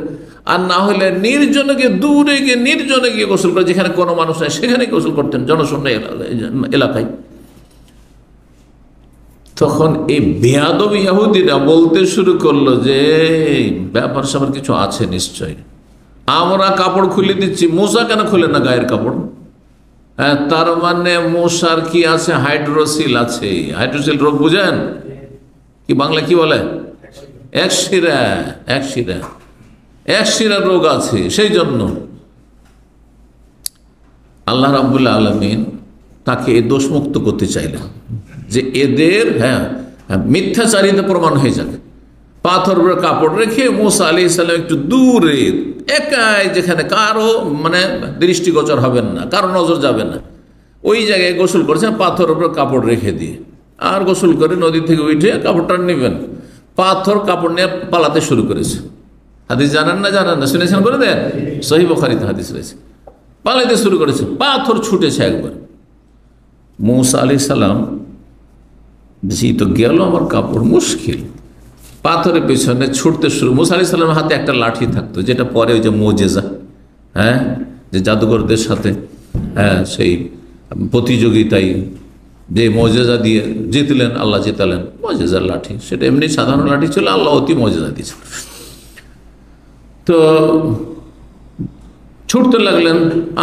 আর না হলে নির্জনে গিয়ে, দূরে গিয়ে নির্জনে গিয়ে গোসল করে, যেখানে কোনো মানুষ নেই সেখানে গোসল করতেন, জনশূন্য এলাকায়। তখন এই বেয়াদব ইহুদিরা বলতে শুরু করলো যে ব্যাপার স্যাপার কিছু আছে নিশ্চয়ই, আমরা কাপড় খুলে দিচ্ছি, মূসা কেন খুলে না গায়ের কাপড়? হ্যাঁ, তার মানে মূসার কি আছে? হাইড্রোসিল আছে। হাইড্রোসিল রোগ বুঝেন কি? বাংলা কি বলে? একশিরা রোগ আছে। সেই জন্য আল্লাহ রাব্বুল আলামিন তাকে এ দোষমুক্ত করতে চাইলেন যে এদের মিথ্যাচারিতা প্রমাণ হয়ে যাবে। পাথর উপরে কাপড় রেখে মূসা আলাইহিস সালাম একটু দূরে একাই, যেখানে কারো মানে দৃষ্টিগোচর হবেন না, কারো নজর যাবে না, ওই জায়গায় গোসল করেছেন পাথর উপরে কাপড় রেখে দিয়ে। আর গোসল করে নদী থেকে উঠে কাপড়টা নেবেন, পাথর কাপড় নিয়ে পালাতে শুরু করেছে। হাদিস জানেন না শুনেছেন? করে দেন, সহিহ বুখারীতে হাদিস রয়েছে। পালাতে শুরু করেছে, পাথর ছুটেছে একবার। মূসা আলাইহিস সালাম জি তো গেল আমার কাপড়, মুশকিল। পাথরের পেছনে ছুটতে শুরু। মূসা আলাইহিস সালামের হাতে একটা লাঠি থাকতো, যেটা পরে ওই যে মুজিজা, যে জাদুঘরদের সাথে সেই প্রতিযোগিতায় যে মুজিজা দিয়ে জিতলেন, আল্লাহ জিতালেন, মুজিজার লাঠি। সেটা এমনি সাধারণ লাঠি ছিল, আল্লাহ অতি মুজিজা দিয়েছিল। তো ছুটতে লাগলেন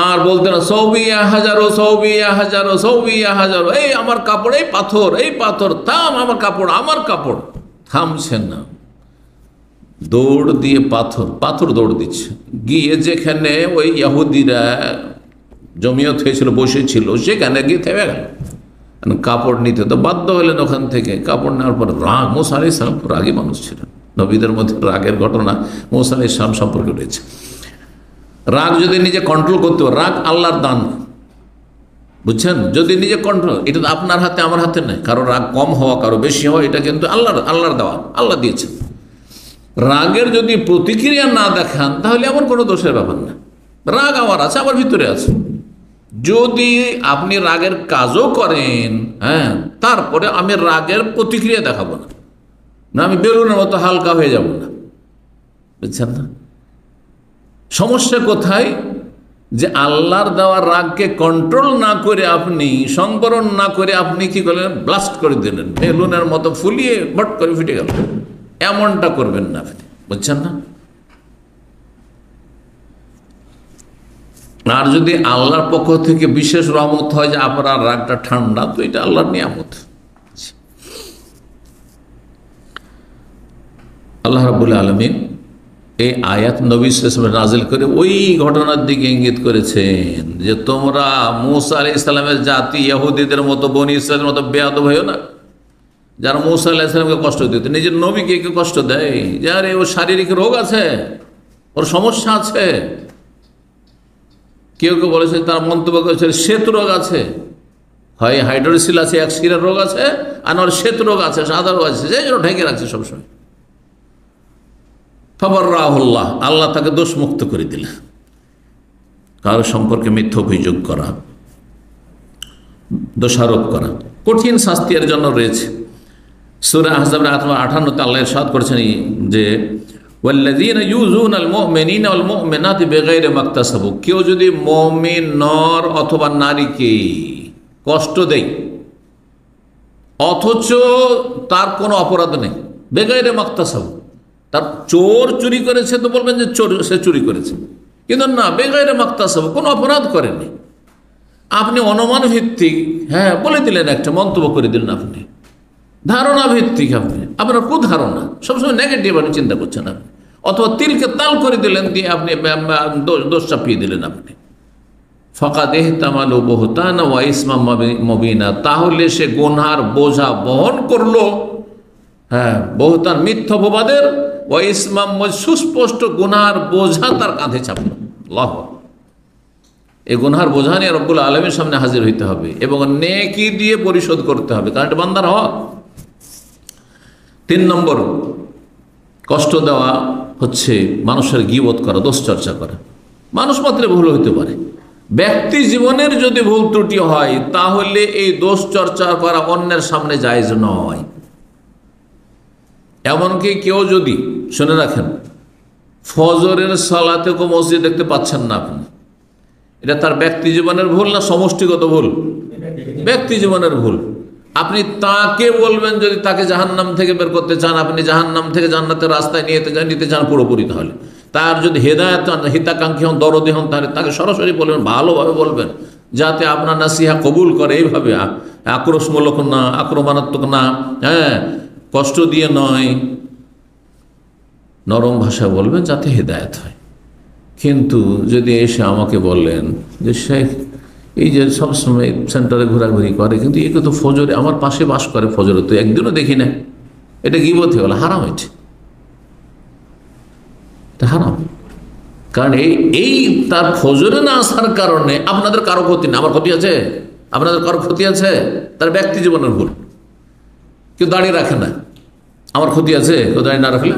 আর বলতেন সৌবিয়া হাজারো, সৌবিয়া হাজারো, সৌবিয়া হাজারো, এই আমার কাপড়, এই পাথর, থাম, আমার কাপড়। থামছেন না, দৌড় দিয়ে পাথর দৌড় দিচ্ছে। গিয়ে যেখানে ওই ইহুদিরা জমিয়ত হয়েছিল, বসেছিল, সেখানে গিয়ে থেমে গেল। কাপড় নিতে তো বাধ্য হলেন ওখান থেকে। কাপড় নেওয়ার পর রাগ, মূসা আলাইহিস সালাম রাগী মানুষ ছিলেন। নবীদের মধ্যে রাগের ঘটনা মূসা আলাইহিস সালাম সম্পর্কে রয়েছে। রাগ যদি নিজে কন্ট্রোল করতে পারে, রাগ আল্লাহর দান, বুঝছেন? যদি নিজে কন্ট্রোল, এটা তো আপনার হাতে আমার হাতে নেই। কারো রাগ কম হওয়া, কারো বেশি হওয়া, এটা কিন্তু আল্লাহর দেওয়া, আল্লাহ দিয়েছেন। রাগের যদি প্রতিক্রিয়া না দেখান তাহলে এমন কোনো দোষের ব্যাপার না। রাগ আমার আছে, আমার ভিতরে আছে। যদি আপনি রাগের কাজও করেন, তারপরে আমি রাগের প্রতিক্রিয়া দেখাবো না, আমি বেলুনের মতো হালকা হয়ে যাব না, বুঝছেন না? সমস্যা কোথায়? যে আল্লাহর দেওয়া রাগকে কন্ট্রোল না করে, আপনি সংবরণ না করে আপনি কি করলেন? ব্লাস্ট করে দিলেন, বেলুনের মতো ফুলিয়ে বট করে ফিটে গেল। এমনটা করবেন না আপনি, বুঝছেন না? আর যদি আল্লাহর পক্ষ থেকে বিশেষ রহমত হয় যে আপনার রাগটা ঠান্ডা, তো এটা আল্লাহর নিয়ামত। আল্লাহ রাব্বুল আলামিন এই আয়াত নবী সাল্লাল্লাহু আলাইহি ওয়াসাল্লাম নাযিল করে ওই ঘটনার দিকে ইঙ্গিত করেছেন যে তোমরা মূসা আলাইহিস সালামের জাতি ইহুদিদের মতো, বনি ইসরাইলের মতো বেয়াদব হয়ো না, যারা মূসা আলাইহিস সালামকে কষ্ট দিত। নিজের নবীকে কে কষ্ট দেয়? যার ওর শারীরিক রোগ আছে, ওর সমস্যা আছে। কেউ কেউ বলেছে, তার মন্তব্য করেছে শ্বেত রোগ আছে, হয় হাইড্রোসিল আছে, একশিরার রোগ আছে, আর ওর শ্বেত রোগ আছে, সাদা রোগ আছে, সেই জন্য ঢেকে রাখছে সবসময়। ফাবাররাহুল্লাহ, আল্লাহ তাকে দোষমুক্ত করে দিলেন। কারো সম্পর্কে মিথ্যা অভিযোগ করা, দোষারোপ করা, কঠিন শাস্তি এর জন্য রয়েছে। সূরা আহজাব 58-তে আল্লাহ ইরশাদ করেছেন যে ওয়াল্লাযীনা ইউযুনাল মুমিনিনা ওয়াল মুমিনাতি বিগাইরি মাকতাসাবু, কেউ যদি মুমিন নর অথবা নারীকে কষ্ট দেয় অথচ তার কোনো অপরাধ নেই, বিগাইরি মাকতাসাবু, তার চোর চুরি করেছে তো বলবেন যে সে চুরি করেছে, কিন্তু না, বেগাইরে মাকতাসাব, কোনো অপরাধ করেনি। আপনি অনুমান ভিত্তিক বলে দিলেন, একটা মন্তব্য করে দিলেন, আপনি ধারণা ভিত্তিক, আপনার কুধারণা, সবসময় নেগেটিভ আপনি চিন্তা করছেন আপনি, অথবা তিলকে তাল করে দিলেন, দিয়ে আপনি দোষ চাপিয়ে দিলেন আপনি। ফাকাদ ইহতামালু বুহতানা ওয়া ইসমান মুবিনা, তাহলে সে গুনহার বোঝা বহন করলো, বহুতান মিথ্যাপবাদের, ও ইসমাম সুস্পষ্ট গুনার বোঝা তার কাঁধে চাপল। আল্লাহু আকবার। এই গুনার বোঝা নিয়ে রব্বুল আলামিনের সামনে হাজির হইতে হবে এবং নেকি দিয়ে পরিশোধ করতে হবে, কারণ এটা বান্দার হক। 3 নম্বর, কষ্ট দেওয়া হচ্ছে মানুষের গীবত করা, দোষ চর্চা করা। মানুষ মাত্র ভুল হইতে পারে, ব্যক্তি জীবনের যদি ভুল ত্রুটি হয় তাহলে এই দোষ চর্চা করা অন্যের সামনে জায়েজ নয়। এমনকি কেউ যদি, শুনে রাখেন, ফজরের সালাতে কেউ মসজিদ দেখতে পাচ্ছেন না আপনি, এটা তার ব্যক্তি জীবনের ভুল না সমষ্টিগত ভুল? ব্যক্তি জীবনের ভুল। আপনি তাকে বলবেন, যদি তাকে জাহান্নাম থেকে বের করতে চান, আপনি জাহান্নাম থেকে জান্নাতের রাস্তায় নিতে চান পুরোপুরি, তাহলে তার যদি হেদায়েত হিতাকাঙ্ক্ষী হন, দরদি হন, তাহলে তাকে সরাসরি বলবেন, ভালোভাবে বলবেন, যাতে আপনার নাসিহা কবুল করে। এইভাবে আক্রোশমূলক না, আক্রমণাত্মক না, হ্যাঁ, কষ্ট দিয়ে নয়, নরম ভাষায় বলবেন যাতে হেদায়েত হয়। কিন্তু যদি এসে আমাকে বললেন যে শেখ এই যে সবসময় সেন্টারে ঘোরাঘুরি করে, কিন্তু একে তো ফজরে আমার পাশে বাস করে, ফজরে তো একদিনও দেখি না, এটা গীবত হয়ে গেল, হারাম, এটা হারাম। কারণ এই তার ফজরে না আসার কারণে আপনাদের কারো ক্ষতি না, আমার ক্ষতি আছে, আপনাদের কারো ক্ষতি আছে, তার ব্যক্তি জীবনের ভুল। কেউ দাঁড়িয়ে রাখে না, আমার ক্ষতি আছে, কেউ দাঁড়িয়ে না রাখলে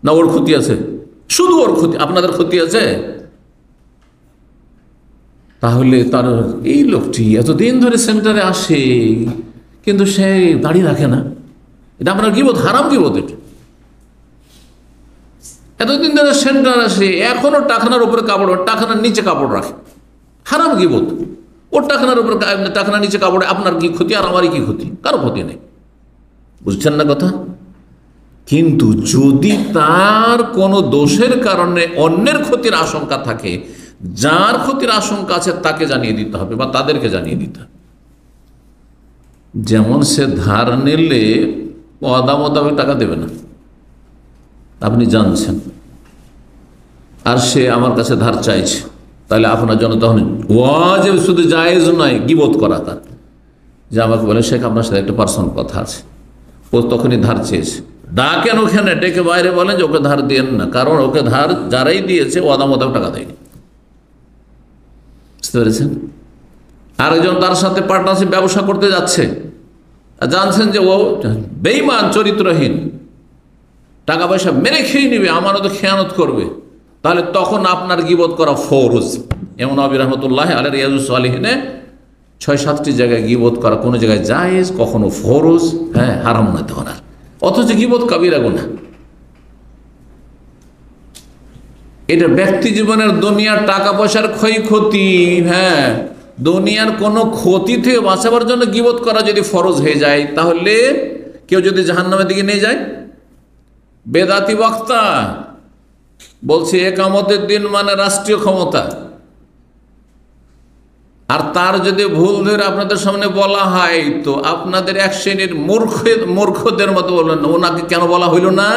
না ওর ক্ষতি আছে, শুধু ওর ক্ষতি, আপনাদের ক্ষতি আছে। তাহলে তার এই লোকটি এতদিন ধরে সেন্টারে আসে কিন্তু সে দাঁড়িয়ে রাখে না, এটা আপনার গীবত, হারাম গীবত। এটা এতদিন ধরে সেন্টার আসে, এখনো টাকনার উপরে কাপড়, টাকনার নিচে কাপড় রাখে, হারাম গীবত। ওর টাকনার উপরে, টাকনার নিচে কাপড়ে আপনার কি ক্ষতি আর আমারই কি ক্ষতি? কারো ক্ষতি নেই, বুঝছেন না কথা? কিন্তু যদি তার কোনো দোষের কারণে অন্যের ক্ষতির আশঙ্কা থাকে, যার ক্ষতির আশঙ্কা আছে তাকে জানিয়ে দিতে হবে বা তাদেরকে জানিয়ে দিতে হবে। যেমন সে ধার নিলে ওয়াদা মোতাবেক টাকা দেবে না, আপনি জানছেন, আর সে আমার কাছে ধার চাইছে, তাহলে আপনার জন্য তখন ওয়াজিব, শুধু জায়েজ নয়, গীবত করা তার। যে আমাকে বলে শেখ আপনার সাথে একটা পার্সোনাল কথা আছে, ও তখনই ধার চেয়েছে, ডাকেন ওখানে, ডেকে বাইরে বলেন যে ওকে ধার দিয়েন না, কারণ ওকে ধার যারাই দিয়েছে ওয়াদা মোতাবেক টাকা দেয়নি, বুঝতে পেরেছেন? আরেকজন তার সাথে পার্টনারশিপ ব্যবসা করতে যাচ্ছে, জানছেন যে ও বেঈমান, চরিত্রহীন, টাকা পয়সা মেরে খেয়ে নিবে, আমানত খেয়ানত করবে, তাহলে তখন আপনার গীবত করা ফরজ। এমন নবী রাহমাতুল্লাহ আলাইহি রিয়াজুস সালিহিনে ৬-৭টি জায়গায় গীবত করা, কোনো জায়গায় জায়েজ, কখনো ফরজ, হ্যাঁ, হারাম না তখন আর। অথচ গীবত কাবিরা গুনাহ। এটা ব্যক্তি জীবনের, দুনিয়ার টাকা পয়সার ক্ষয়ক্ষতি, হ্যাঁ, দুনিয়ার কোনো ক্ষতি থেকে বাঁচাবার জন্য গীবত করা যদি ফরজ হয়ে যায়, তাহলে কেউ যদি জাহান্নামের দিকে নিয়ে যায়, বেদাতি বক্তা বলছে একামতের দিন মানে রাষ্ট্রীয় ক্ষমতা, আর তার যদি ভুল ধরে আপনাদের সামনে বলা হয়, তো আপনাদের এক শ্রেণীর মূর্খদের মতো বললেন না, ওনাকে কেন বলা হইল না,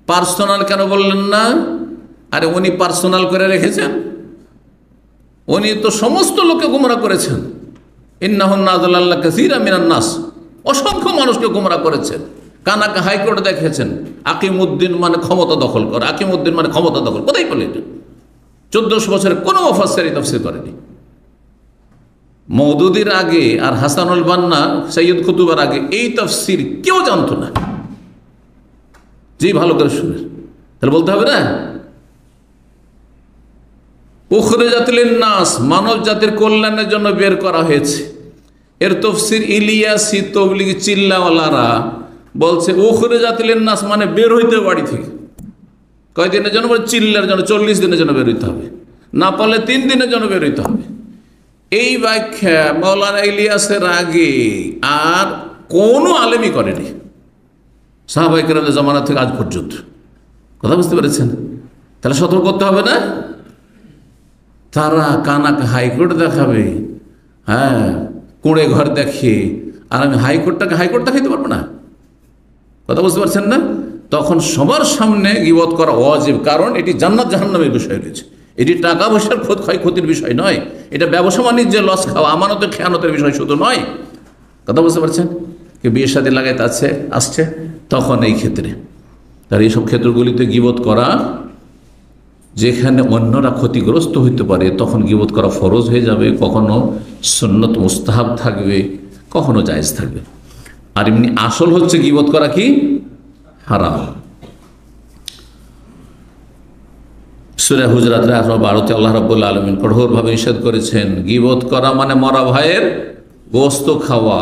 পার্সোনাল কেন বললেন না? আরে উনি পার্সোনাল করে রেখেছেন, উনি তো সমস্ত লোককে গুমরা করেছেন। ইন্নাহুন্না আযাল্লাল্লাহ কাসীরা মিনান নাস, অসংখ্য মানুষকে গুমরা করেছেন। কানাকা হাইকোর্টে দেখেছেন আকিমউদ্দিন মানে ক্ষমতা দখল করে, আকিমউদ্দিন মানে ক্ষমতা দখল, কোথায় পেলে এটা? 1400 বছরে কোনো মুফাসসির তাফসীর করেনি। মওদুদির আগে আর হাসানুল বান্না, সৈয়দ কুতুবের আগে এই তাফসীর কেউ জানতো না। যেই ভালো করে শুনে, তাহলে বলতে হবে না উখরিজাত লিন-নাস, মানব জাতির কল্যাণের জন্য বের করা হয়েছে। এর তাফসীর ইলিয়াসি তাবলিগি চিল্লাওয়ালারা বলছে উখরিজাত লিন-নাস মানে বের হইতে বাড়ি থেকে। কয়দিনের জন্য? বলে চিল্লার জন্য, 40 দিনের জন্য বের হইতে হবে, না পারলে 3 দিনের জন্য বের হইতে হবে। এই ব্যাখ্যা মাওলানা ইলিয়াসের আগে আর কোনো আলেমই করেনি, সাহাবায়ে কেরামের জামানা থেকে আজ পর্যন্ত। কথা বুঝতে পেরেছেন? তাহলে সতর্ক করতে হবে না? তারা কানাকে হাইকোর্ট দেখাবে, হ্যাঁ, কুঁড়ে ঘর দেখে, আর আমি হাইকোর্টটাকে হাইকোর্ট দেখাইতে পারবো না। কথা বুঝতে পারছেন না? তখন সবার সামনে গীবত করা ওয়াজিব, কারণ এটি জান্নাত জাহান্নামের বিষয় রয়েছে। এটি টাকা পয়সার ক্ষয়ক্ষতির বিষয় নয়, এটা ব্যবসা বাণিজ্যের লস খাওয়া, আমানতের খেয়ানতের বিষয় শুধু নয়। কথা বুঝতে পারছেন? কেউ বিয়ে শাদী লাগাইতে আসছে, তখন এই ক্ষেত্রে, তার এইসব ক্ষেত্রগুলিতে গীবত করা, যেখানে অন্যরা ক্ষতিগ্রস্ত হইতে পারে, তখন গীবত করা ফরজ হয়ে যাবে, কখনো সুন্নত মুস্তাহাব থাকবে, কখনো জায়েজ থাকবে। আর এমনি আসল হচ্ছে গীবত করা কি হারাম। সূরা হুজরাত 12-তে আল্লাহ রাব্বুল আলামিন কঠোরভাবে নিষেধ করেছেন, গীবত করা মানে মরা ভাইয়ের গোশত খাওয়া।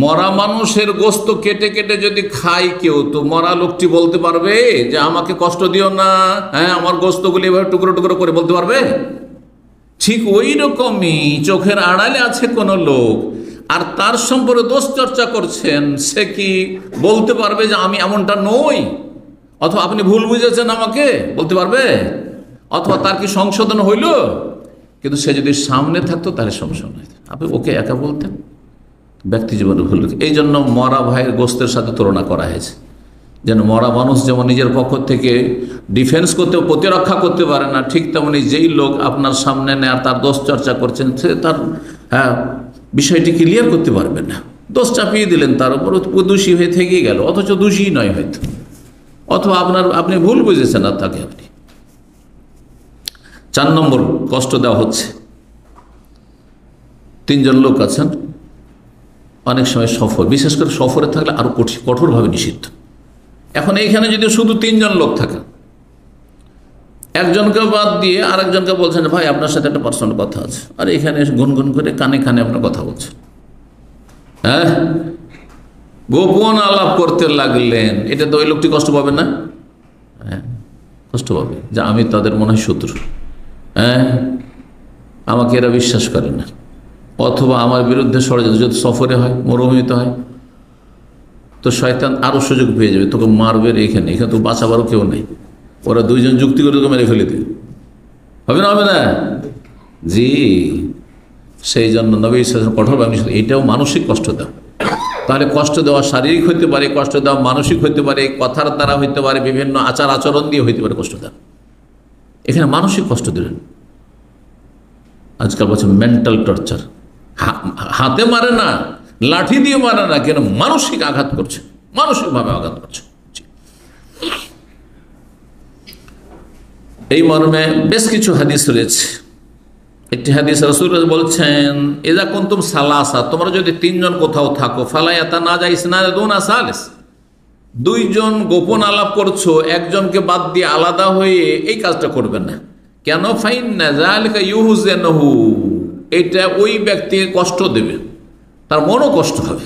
মরা মানুষের গোশত কেটে কেটে যদি খায় কেউ, তো মরা লোকটি বলতে পারবে যে আমাকে কষ্ট দিও না, হ্যাঁ, আমার গোশতগুলি এভাবে টুকরো টুকরো করে, বলতে পারবে? ঠিক ওই রকমই চোখের আড়ালে আছে কোনো লোক, আর তার সম্পর্কে দোষ চর্চা করছেন, সে কি বলতে পারবে যে আমি এমনটা নই? অথবা আপনি ভুল বুঝেছেন আমাকে বলতে পারবে, অথবা তার কি সংশোধন হইল? কিন্তু সে যদি সামনে থাকতো তাহলে সমস্যা হইত, আপনি ওকে একা বলতেন। ব্যক্তি জীবনে ভুল, এই জন্য মরা ভাইয়ের গোস্তের সাথে তুলনা করা হয়েছে, যেন মরা মানুষ যেমন নিজের পক্ষ থেকে ডিফেন্স করতে প্রতিরক্ষা করতে পারে না, ঠিক তেমনি যেই লোক আপনার সামনে নেয় তার দোষ চর্চা করছেন, সে তার বিষয়টি ক্লিয়ার করতে পারবে না। দোষ চাপিয়ে দিলেন তার উপর, দোষী হয়ে থেকেই গেল, অথচ দোষী নয় হয়তো, অথবা আপনি ভুল বুঝেছেন আর তাকে আপনি। 4 নম্বর কষ্ট দেওয়া হচ্ছে, 3 জন লোক আছেন অনেক সময় সফর, বিশেষ করে সফরে থাকলে আরো কঠোরভাবে নিষিদ্ধ। এখন এইখানে যদি শুধু 3 জন লোক থাকে, একজনকে বাদ দিয়ে আরেকজনকে বলছেন ভাই আপনার সাথে একটা পার্সোনাল কথা আছে, আর এখানে গুনগুন করে কানে কানে আপনার কথা বলছেন, হ্যাঁ, গোপন আলাপ করতে লাগলেন, এটা তো ওই লোকটি কষ্ট পাবে না? হ্যাঁ, কষ্ট পাবে যে আমি তাদের মনে হয় শত্রু, হ্যাঁ, আমাকে এরা বিশ্বাস করে না, অথবা আমার বিরুদ্ধে ষড়যন্ত্র। যদি সফরে হয়, মরুভূমিতে হয়, তো শয়তান আরো সুযোগ পেয়ে যাবে, তোকে মারবে এখানে তো বাঁচাবারও কেউ নেই, ওরা 2 জন যুক্তি করে তোকে মেরে ফেলে দেবে, হবে না? হবে না? জি, সেই জন্য নবী সাল্লাল্লাহু আলাইহি ওয়াসাল্লাম কঠোর, এটাও মানসিক কষ্ট দেওয়া। তাহলে কষ্ট দেওয়া শারীরিক হইতে পারে, কষ্ট দেওয়া মানসিক হইতে পারে, কথার দ্বারা হইতে পারে, বিভিন্ন আচার আচরণ দিয়ে হইতে পারে কষ্ট দেওয়া। এখানে মানসিক কষ্ট দিলেন, আজকাল বলছে মেন্টাল টর্চার, হাতে মারে না, লাঠি দিয়ে মারে না, কেন মানসিক আঘাত করছে, মানসিকভাবে আঘাত করছে। এই মর্মে বেশ কিছু হাদিস রয়েছে। একটি হাদিস রাসূলুল্লাহ বলছেন, ইযা কুনতুম সালাসা, তোমরা যদি 3 জন কোথাও থাকো, ফালা ইয়াতানাজা ইসনান দুনা সালিস, 2 জন গোপন আলাপ করছো, একজনকে বাদ দিয়ে আলাদা হয়ে এই কাজটা করবেন না। কেন? ফাইন্না যালিকা ইউহজানহু, এটা ওই ব্যক্তিকে কষ্ট দেবে, তার মনও কষ্ট হবে,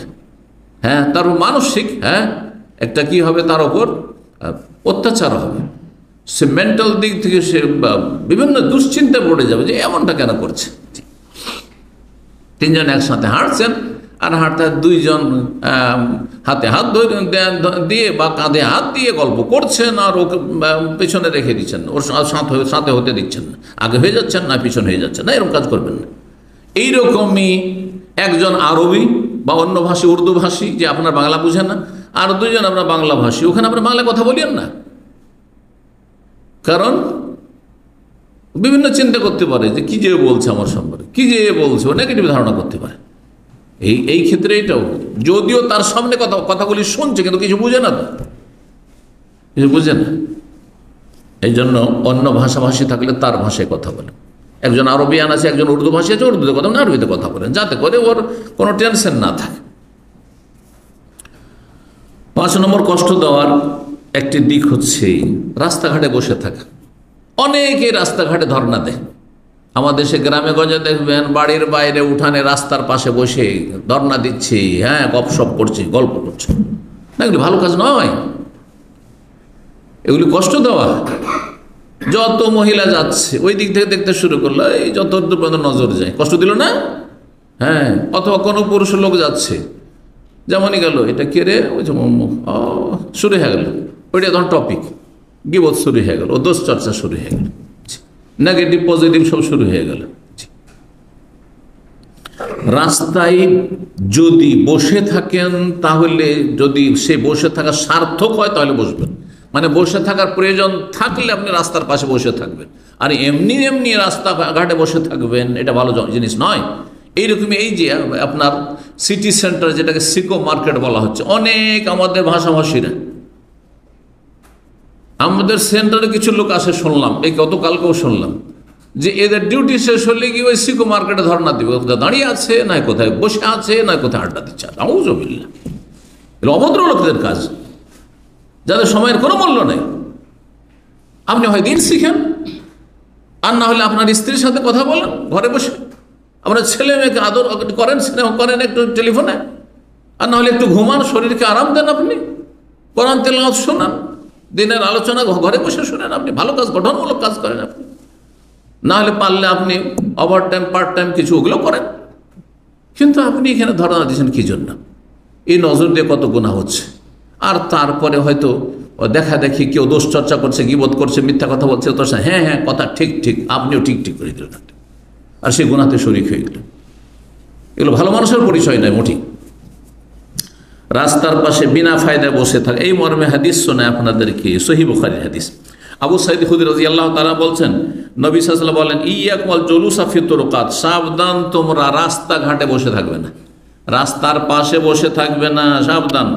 হ্যাঁ, তার মানসিক একটা কি হবে, তার উপর অত্যাচার হবে, সে মেন্টাল দিক থেকে সে বিভিন্ন দুশ্চিন্তা পড়ে যাবে যে এমনটা কেন করছে। 3 জন একসাথে হাঁটছেন, আর হাঁটতে 2 জন হাতে হাত দিয়ে বা কাঁধে হাত দিয়ে গল্প করছেন, আর ওকে পেছনে রেখে দিচ্ছেন, ওর সাথে হতে দিচ্ছেন না, আগে হয়ে যাচ্ছেন না পিছনে হয়ে যাচ্ছেন না, এরকম কাজ করবেন না। এইরকমই একজন আরবি বা অন্য ভাষী, উর্দু ভাষী, যে আপনার বাংলা বুঝেন না, আর 2 জন আপনার বাংলা ভাষী, ওখানে আপনার বাংলা কথা বলিয়েন না, কারণ বিভিন্ন চিন্তা করতে পারে যে কি যে বলছে আমার সম্পর্কে, কি যে বলছে, ও নেগেটিভ ধারণা করতে পারে। এই ক্ষেত্রে এটাও, যদিও তার সামনে কথাগুলি শুনছে কিন্তু কিছু বুঝে না, তো কিছু বুঝে না। এই জন্য অন্য ভাষাভাষী থাকলে তার ভাষায় কথা বলে, একজন আরবিয়ান আছে, একজন উর্দু ভাষী আছে, উর্দুতে কথা বলেন, আরবিতে কথা বলেন, যাতে করে ওর কোনো টেনশন না থাকে। 5 নম্বর কষ্ট দেওয়ার একটি দিক হচ্ছে রাস্তাঘাটে বসে থাকা। অনেকে রাস্তাঘাটে ধর্ণা দেয়, আমাদের দেশে গ্রামে গঞ্জে দেখবেন বাড়ির বাইরে উঠানে রাস্তার পাশে বসে ধর্ণা দিচ্ছে, হ্যাঁ, গপসপ করছে, গল্প করছে, না, এগুলি ভালো কাজ নয়, এগুলি কষ্ট দেওয়া। যত মহিলা যাচ্ছে ওই দিক থেকে দেখতে শুরু করলো, এই যত দূর পর্যন্ত নজর যায়, কষ্ট দিল না? হ্যাঁ, অথবা কোনো পুরুষ লোক যাচ্ছে, যেমনই গেল, এটা কে রে, ওই যে শুরু হয়ে গেল, ওইটা তখন টপিক, গিবত শুরু হয়ে গেল, ও দোষ চর্চা শুরু হয়ে গেল, নেগেটিভ পজিটিভ সব শুরু হয়ে গেল। রাস্তায় যদি বসে থাকেন, তাহলে যদি সে বসে থাকা সার্থক হয় তাহলে বসবেন, মানে বসে থাকার প্রয়োজন থাকলে আপনি রাস্তার পাশে বসে থাকবেন, আর এমনি এমনি রাস্তাঘাটে বসে থাকবেন, এটা ভালো জিনিস নয়। এইরকমই এই যে আপনার সিটি সেন্টার, যেটাকে সিকো মার্কেট বলা হচ্ছে, অনেক আমাদের ভাষাভাষীরা, আমাদের সেন্টারে কিছু লোক আসে, শুনলাম এই গতকালকেও শুনলাম, যে এদের ডিউটি শেষ হলে কি ওই সিকো মার্কেটে ধর্ণা দিবে, কোথায় দাঁড়িয়ে আছে, না কোথায় বসে আছে, না কোথায় আড্ডা দিচ্ছে। আউযুবিল্লাহ, এগুলো অভদ্র লোকদের কাজ, যাদের সময়ের কোনো মূল্য নেই। আপনি হয় দিন শিখেন, আর না হলে আপনার স্ত্রীর সাথে কথা বলেন ঘরে বসে, আপনার ছেলে মেয়েকে আদর করেন, স্নেহ করেন একটু টেলিফোনে, আর না হলে একটু ঘুমান, শরীরকে আরাম দেন, আপনি কোরআন তেলাওয়াত শোনান, দিনের আলোচনা ঘরে বসে শোনেন, আপনি ভালো কাজ, গঠনমূলক কাজ করেন আপনি, না হলে পারলে আপনি ওভার টাইম, পার্ট টাইম কিছু ওগুলো করেন। কিন্তু আপনি এখানে ধর্ণা দিচ্ছেন কি জন্য? এই নজর দিয়ে কত গুনাহ হচ্ছে। আর তারপরে হয়তো ও দেখা দেখি কেউ দোষ চর্চা করছে, গীবত করছে, মিথ্যা কথা বলছে, তো হ্যাঁ হ্যাঁ কথা ঠিক ঠিক, আপনিও ঠিক ঠিক করে দিলেন, আর সে গুনাহতে শরীক হয়ে গেলেন। এগুলো ভালো মানুষের পরিচয় নয় মোটেই। রাস্তার পাশে বিনা ফায়দায় বসে থাকে, এই মর্মে হাদিস শোনায় আপনাদেরকে, সহিহ বুখারীর হাদিস। আবু সাঈদ খুদরী রাদিয়াল্লাহু তাআলা বলছেন, নবী সাল্লাল্লাহু আলাইহি ওয়াসাল্লাম বলেন, ইয়াকুম আল জুলুসা ফি তুরুকাত, সাবধান তোমরা রাস্তাঘাটে বসে থাকবে না, রাস্তার পাশে বসে থাকবে না, সাবধান।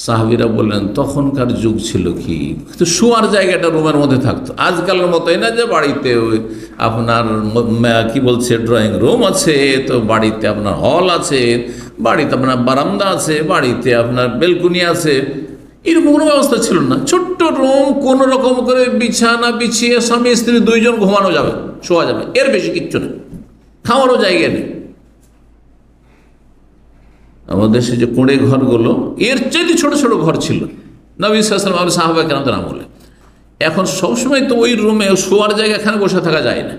সাহাবীরা বললেন, তখনকার যুগ ছিল কি, তো শোয়ার জায়গাটা রুমের মধ্যে থাকতো, আজকালের মতোই না যে বাড়িতে আপনার কি বলছে ড্রয়িং রুম আছে, তো বাড়িতে আপনার হল আছে, বাড়িতে আপনার বারান্দা আছে, বাড়িতে আপনার বেলকুনি আছে, এরকম কোনো ব্যবস্থা ছিল না। ছোট্ট রুম, কোনো রকম করে বিছানা বিছিয়ে স্বামী স্ত্রী দুইজন ঘুমানো যাবে, শোয়া যাবে, এর বেশি কিচ্ছু নেই, খাওয়ারও জায়গা নেই। আমাদের দেশে যে কুঁড়ে ঘরগুলো, এর চেয়ে ছোট ছোট ঘর ছিল নবী সাল্লাল্লাহু আলাইহি ওয়াসাল্লাম, সাহাবা কেরামদের আমলে। এখন সবসময় তো ওই রুমে শোয়ার জায়গা, এখানে বসে থাকা যায় না।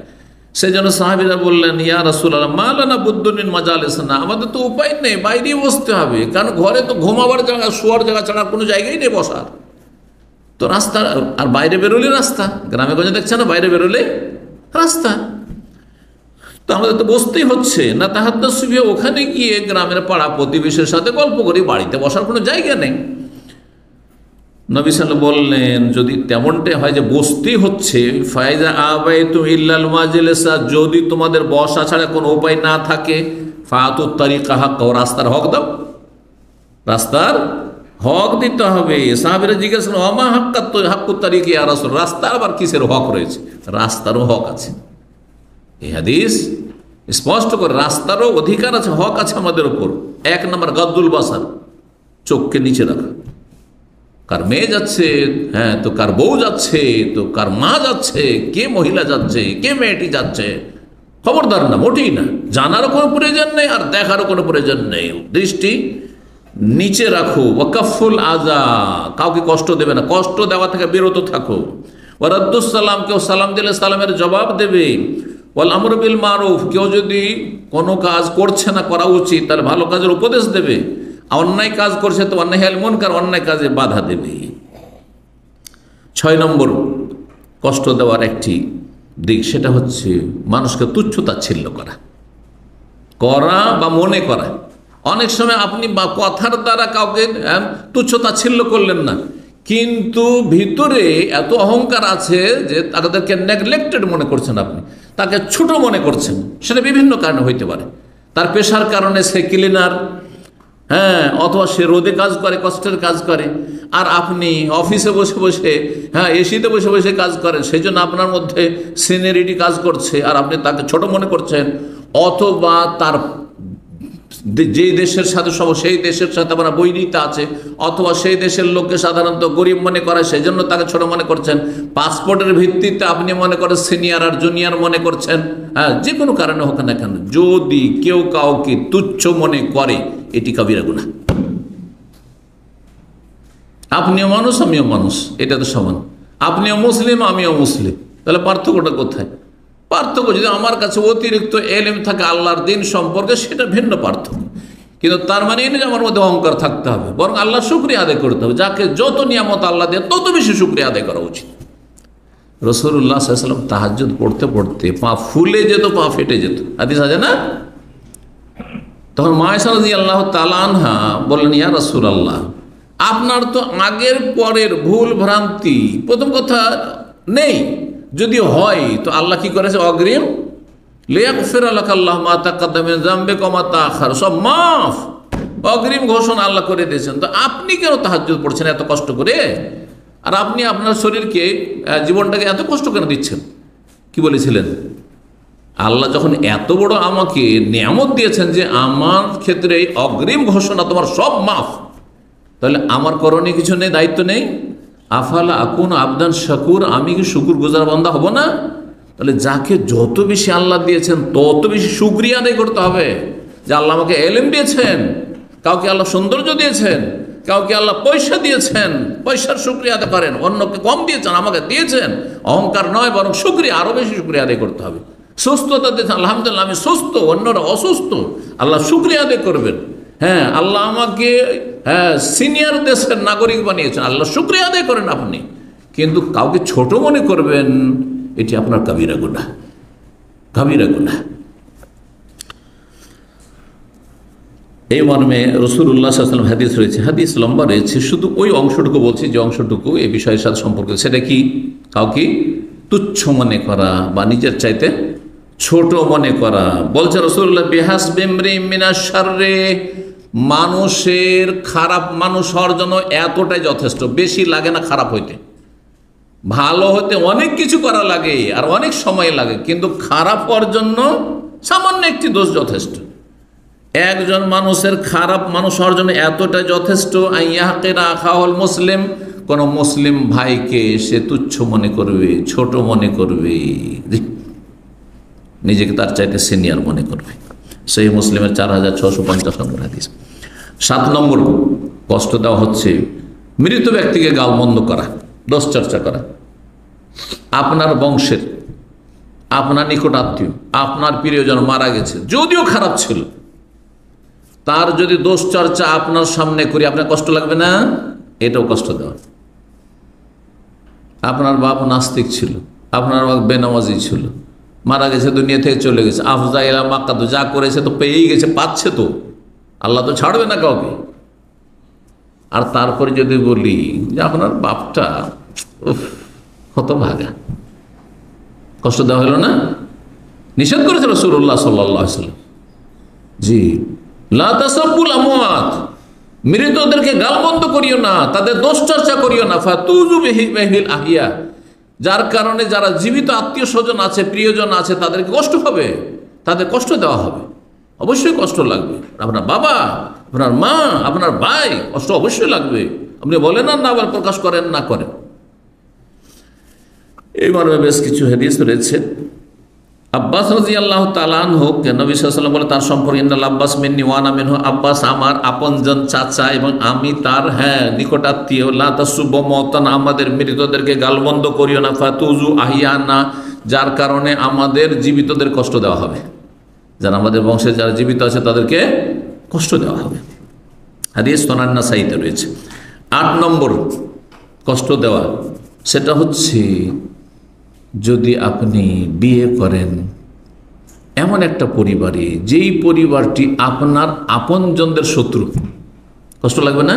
সেই জন্য সাহাবীরা বললেন, ইয়া রাসূলুল্লাহ মা লানা বুদ্দুন মিন মাজালিসিনা, আমাদের তো উপায় নেই, বাইরেই বসতে হবে, কারণ ঘরে তো ঘুমাবার জায়গা, শোয়ার জায়গা ছাড়া কোনো জায়গাই নেই বসার। তো রাস্তা, আর বাইরে বেরোলে রাস্তা, গ্রামে গঞ্জে দেখছে না, বাইরে বেরোলে রাস্তা, তো আমাদের তো বসতেই হচ্ছে না। তাহাদ্দাসু বিহা, ওখানে গিয়ে গ্রামের পাড়া প্রতিবেশীর সাথে গল্প করি, বাড়িতে বসার কোনো জায়গা নেই। নবী সাল্লাল্লাহু বললেন, যদি তেমনটাই হয় যে বসতেই হচ্ছে, ফাইজা আবাইতুম ইল্লাল মাজলিসা, যদি তোমাদের বসা ছাড়া কোনো উপায় না থাকে, ফাতুত তারিকা হাক্কা, রাস্তার হক দাও, রাস্তার হক দিতে হবে। সাহাবীরা জিজ্ঞেস করলেন, ওমা হাক্কুত তারিক ইয়া রাসূল, রাস্তার আবার কিসের হক রয়েছে? রাস্তারও হক আছে। এই হাদিস স্পষ্ট করে, রাস্তারও অধিকার আছে, হক আছে আমাদের উপর। এক নম্বর গদ্দুল বাসার, চোখকে নিচে রাখা, কার মেয়ে যাচ্ছে, হ্যাঁ তো কার বউ যাচ্ছে, তো কার মা যাচ্ছে, কে মহিলা যাচ্ছে, কে মেয়েটি যাচ্ছে, খবরদার না, মোটেই না, জানারও কোনো প্রয়োজন নেই আর দেখারও কোনো প্রয়োজন নেই, দৃষ্টি নিচে রাখো। ওয়াকাফুল আযা, কাউকে কষ্ট দেবে না, কষ্ট দেওয়া থেকে বিরত থাকো। ওয়ারাদ্দুস সালাম, কেউ সালাম দিলে সালামের জবাব দেবে। ওয়াল আমরু বিল মারুফ, কেউ যদি কোনো কাজ করছে না, করা উচিত, তাহলে ভালো কাজের উপদেশ দেবে। অন্যায় কাজ করছে তো অন্যায় আল মুনকার, অন্যায় কাজে বাধা দেবে। 6 নম্বর কষ্ট দেওয়ার একটি দিক, সেটা হচ্ছে মানুষকে তুচ্ছ তাচ্ছিল্য করা, করা বা মনে করা। অনেক সময় আপনি বা কথার দ্বারা কাউকে তুচ্ছ তাচ্ছিল্য করলেন না, কিন্তু ভিতরে এত অহংকার আছে যে তাদেরকে নেগলেক্টেড মনে করছেন, আপনি তাকে ছোট মনে করছেন। সেটা বিভিন্ন কারণে হইতে পারে, তার পেশার কারণে সে ক্লিনার, হ্যাঁ, অথবা সে রোদে কাজ করে, কষ্টের কাজ করে, আর আপনি অফিসে বসে বসে, হ্যাঁ এসিতে বসে বসে কাজ করেন, সেই জন্য আপনার মধ্যে সিনিয়রিটি কাজ করছে, আর আপনি তাকে ছোট মনে করছেন। অথবা তার যে দেশের সাথে সব, সেই দেশের সাথে আপনার বৈরিতা আছে, অথবা সেই দেশের লোককে সাধারণত গরিব মনে করে, সেই জন্য তাকে ছোট মনে করছেন। পাসপোর্টের ভিত্তিতে আপনি মনে করেন সিনিয়র আর জুনিয়র মনে করছেন। হ্যাঁ, যে কোনো কারণে হোক না কেন, যদি কেউ কাউকে তুচ্ছ মনে করে, এটি কাবিরা গুনাহ। আপনিও মানুষ, আমিও মানুষ, এটা তো সমান। আপনিও মুসলিম, আমিও মুসলিম, তাহলে পার্থক্যটা কোথায়? পার্থক্য যদি আমার কাছে অতিরিক্ত এলেম থাকে আল্লাহর দিন সম্পর্কে, সেটা ভিন্ন পার্থক্য। কিন্তু তার মানে এই যে আমার মধ্যে অহংকার থাকতে হবে, বরং আল্লাহর শুকরিয়া আদায় করতে হবে। যাকে যত নিয়ামত আল্লাহ দেয়, তত বেশি শুকরিয়া আদায় করা উচিত। রাসূলুল্লাহ সাল্লাল্লাহু আলাইহি ওয়াসাল্লাম তাহাজ্জুদ পড়তে পড়তে পা ফুলে যেত, পা ফেটে যেত, হাদিস আছে না? তখন মা আয়েশা রাদিয়াল্লাহু তাআলা আনহা বললেন, ইয়া রাসূলুল্লাহ, আপনার তো আগের পরের ভুল ভ্রান্তি প্রথম কথা নেই, যদি হয় তো আল্লাহ কি করেছে? অগ্রিম, লিয়াগফির লাকা আল্লাহু মা তাকাদ্দামা মিন যামবিকা ওয়া মা তাআখার, সব মাফ, অগ্রিম ঘোষণা আল্লাহ করে দিয়েছেন। তো আপনি কেন তাহাজ্জুদ পড়ছেন এত কষ্ট করে? আর আপনি আপনার শরীরকে, জীবনটাকে এত কষ্ট কেন দিচ্ছেন? কি বলেছিলেন? আল্লাহ যখন এত বড় আমাকে নিয়ামত দিয়েছেন যে আমার ক্ষেত্রে অগ্রিম ঘোষণা, তোমার সব মাফ, তাহলে আমার করণীয় কিছু নেই, দায়িত্ব নেই? আফালা আকুন আবদান শাকুর, আমি কি শুকুর গুজার বান্দা হব না? তাহলে যাকে যত বেশি আল্লাহ দিয়েছেন, তত বেশি শুকরিয়া আদায় করতে হবে। যে আল্লাহ আমাকে এলেম দিয়েছেন, কাউকে আল্লাহ সৌন্দর্য দিয়েছেন, কাউকে আল্লাহ পয়সা দিয়েছেন, পয়সার শুকরিয়া আদায় করেন। অন্যকে কম দিয়েছেন, আমাকে দিয়েছেন, অহংকার নয়, বরং শুকরিয়া, আরো বেশি শুকরিয়া আদায় করতে হবে। সুস্থতা দিয়েছেন, আলহামদুলিল্লাহ আমি সুস্থ, অন্যরা অসুস্থ, আল্লাহ শুকরিয়া আদায় করবেন। হ্যাঁ, আল্লাহ আমাকে সিনিয়র দেশের নাগরিক বানিয়েছেন, আল্লাহ শুকরিয়া আদায় করেন আপনি, কিন্তু কাউকে ছোট মনে করবেন, এটি আপনার কাবিরা গুনাহ, কাবিরা গুনাহ। এই মর্মে রাসূলুল্লাহ সাল্লাল্লাহু আলাইহি ওয়াসাল্লাম হাদিস রয়েছে, হাদিস লম্বা রয়েছে, শুধু ওই অংশটুকু বলছি যে অংশটুকু এই বিষয়ের সাথে সম্পর্কিত। সেটা কি? কাউকে তুচ্ছ মনে করা বা নিজের চাইতে ছোট মনে করা। বলছে রাসূলুল্লাহ, বিহাসবি ইমরিইন মিনাশ শাররি, মানুষের খারাপ মানুষ হওয়ার জন্য এতটাই যথেষ্ট, বেশি লাগে না খারাপ হইতে। ভালো হতে অনেক কিছু করা লাগে আর অনেক সময় লাগে, কিন্তু খারাপ হওয়ার জন্য সামান্য একটি দোষ যথেষ্ট। একজন মানুষের খারাপ মানুষ হওয়ার জন্য এতটা যথেষ্ট, আইয়াহকিরা আখাহুল মুসলিম, কোন মুসলিম ভাইকে সে তুচ্ছ মনে করবে, ছোট মনে করবে, নিজেকে তার চাইতে সিনিয়র মনে করবে। সেই মুসলিমের 4650 নম্বর হাদিস। 7 নম্বর কষ্ট দেওয়া হচ্ছে মৃত ব্যক্তিকে গালমন্দ করা, দোষ চর্চা করা। আপনার বংশের, আপনার নিকট আত্মীয়, আপনার প্রিয়জন মারা গেছে, যদিও খারাপ ছিল, তার যদি দোষ চর্চা আপনার সামনে করি, আপনার কষ্ট লাগবে না? এটাও কষ্ট দেওয়া। আপনার বাপ নাস্তিক ছিল, আপনার বাপ বেনামাজি ছিল, মারা গেছে, দুনিয়া থেকে চলে গেছে, আফজাইলা মাক্কাদু, যা করেছে তো পেয়েই গেছে, পাচ্ছে তো, আল্লাহ তো ছাড়বে না কাউকে। আর তারপরে যদি বলি যে আপনার বাপটা হতভাগা, কষ্ট দেওয়া হলো না? নিষেধ করেছে রাসূলুল্লাহ সাল্লাল্লাহু আলাইহি ওয়াসাল্লাম। জি, লা তাসাব্বুল আমওয়াত, মৃতদেরকে গালমন্দ করিও না, তাদের দোষ চর্চা করিও না। ফাতুযু বিহিল আহিয়া, যার কারণে যারা জীবিত আত্মীয় স্বজন আছে, প্রিয়জন আছে, তাদেরকে কষ্ট হবে, তাদের কষ্ট দেওয়া হবে, অবশ্যই কষ্ট লাগবে। আপনার বাবা, আপনার মা, আপনার ভাই, কষ্ট অবশ্যই লাগবে। আপনি বলেন না আবার প্রকাশ করেন না করেন। এই মর্মে বেশ কিছু হাদিস রয়েছে। আব্বাস রাদিয়াল্লাহু তাআলা আনহু, নবী সাল্লাল্লাহু আলাইহি ওয়াসাল্লাম বলে তার সম্পর্কে, ইন্নাল আব্বাস মিন্নি ওয়া আনা মিনহু, আব্বাস আমার আপনজন চাচা এবং আমি তার নিকটাত্মীয়। লা তাসুব্বু মাওতানা, আমাদের মৃতদেরকে গালমন্দ করিও না। ফাতুযু আহিয়ানা, যার কারণে আমাদের জীবিতদের কষ্ট দেওয়া হবে, যারা আমাদের বংশে যারা জীবিত আছে তাদেরকে কষ্ট দেওয়া হবে। হাদিস সুনান নাসাইতে রয়েছে। 8 নম্বর কষ্ট দেওয়া, সেটা হচ্ছে যদি আপনি বিয়ে করেন এমন একটা পরিবারে, যেই পরিবারটি আপনার আপনজনদের শত্রু, কষ্ট লাগবে না?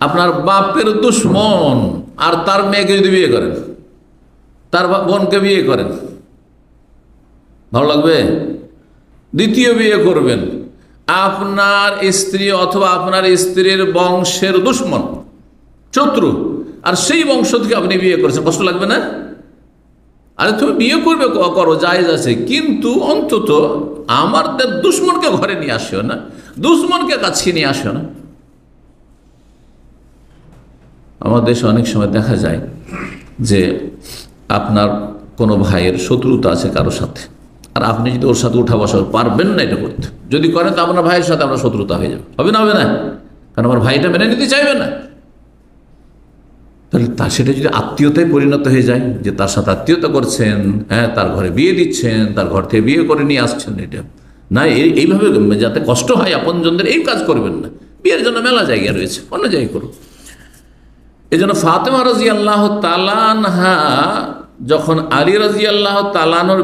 আপনার বাপের দুশমন আর তার মেয়েকে যদি বিয়ে করেন, তার বোনকে বিয়ে করেন, ভালো লাগবে? দ্বিতীয় বিয়ে করবেন, আপনার স্ত্রী অথবা আপনার স্ত্রীর বংশের দুশমন, শত্রু, আর সেই বংশ থেকে আপনি বিয়ে করেছেন, কষ্ট লাগবে না? আরে তুমি বিয়ে করবে, করো, জায়েজ আছে, কিন্তু অন্তত আমাদের দুশমনকে ঘরে নিয়ে আসিও না, দুশমনকে কাছে নিয়ে আসিও না। আমাদের দেশে অনেক সময় দেখা যায় যে আপনার কোনো ভাইয়ের শত্রুতা আছে কারোর সাথে, আর আপনি যদি ওর সাথে উঠা বসা পারবেন না এটা করতে, যদি করেন তো আপনার ভাইয়ের সাথে আপনার শত্রুতা হয়ে যাবে, হবে না? হবে না? কারণ আমার ভাইটা মেনে নিতে চাইবে না। তাহলে সেটা যদি আত্মীয়তায় পরিণত হয়ে যায়, যে তার সাথে আত্মীয়তা করছেন, তার ঘরে বিয়ে দিচ্ছেন, তার ঘর থেকে বিয়ে করে নিয়ে আসছেন, এটা না, এইভাবে যাতে কষ্ট হয় আপনজনদের, এই কাজ করবেন না। বিয়ের জন্য মেলা জায়গা রয়েছে, অন্য জায়গায় করুন। এই জন্য ফাতেমা রাদিয়াল্লাহু তাআলা আনহা যখন আলী রাদিয়াল্লাহু তাআলা আনহুর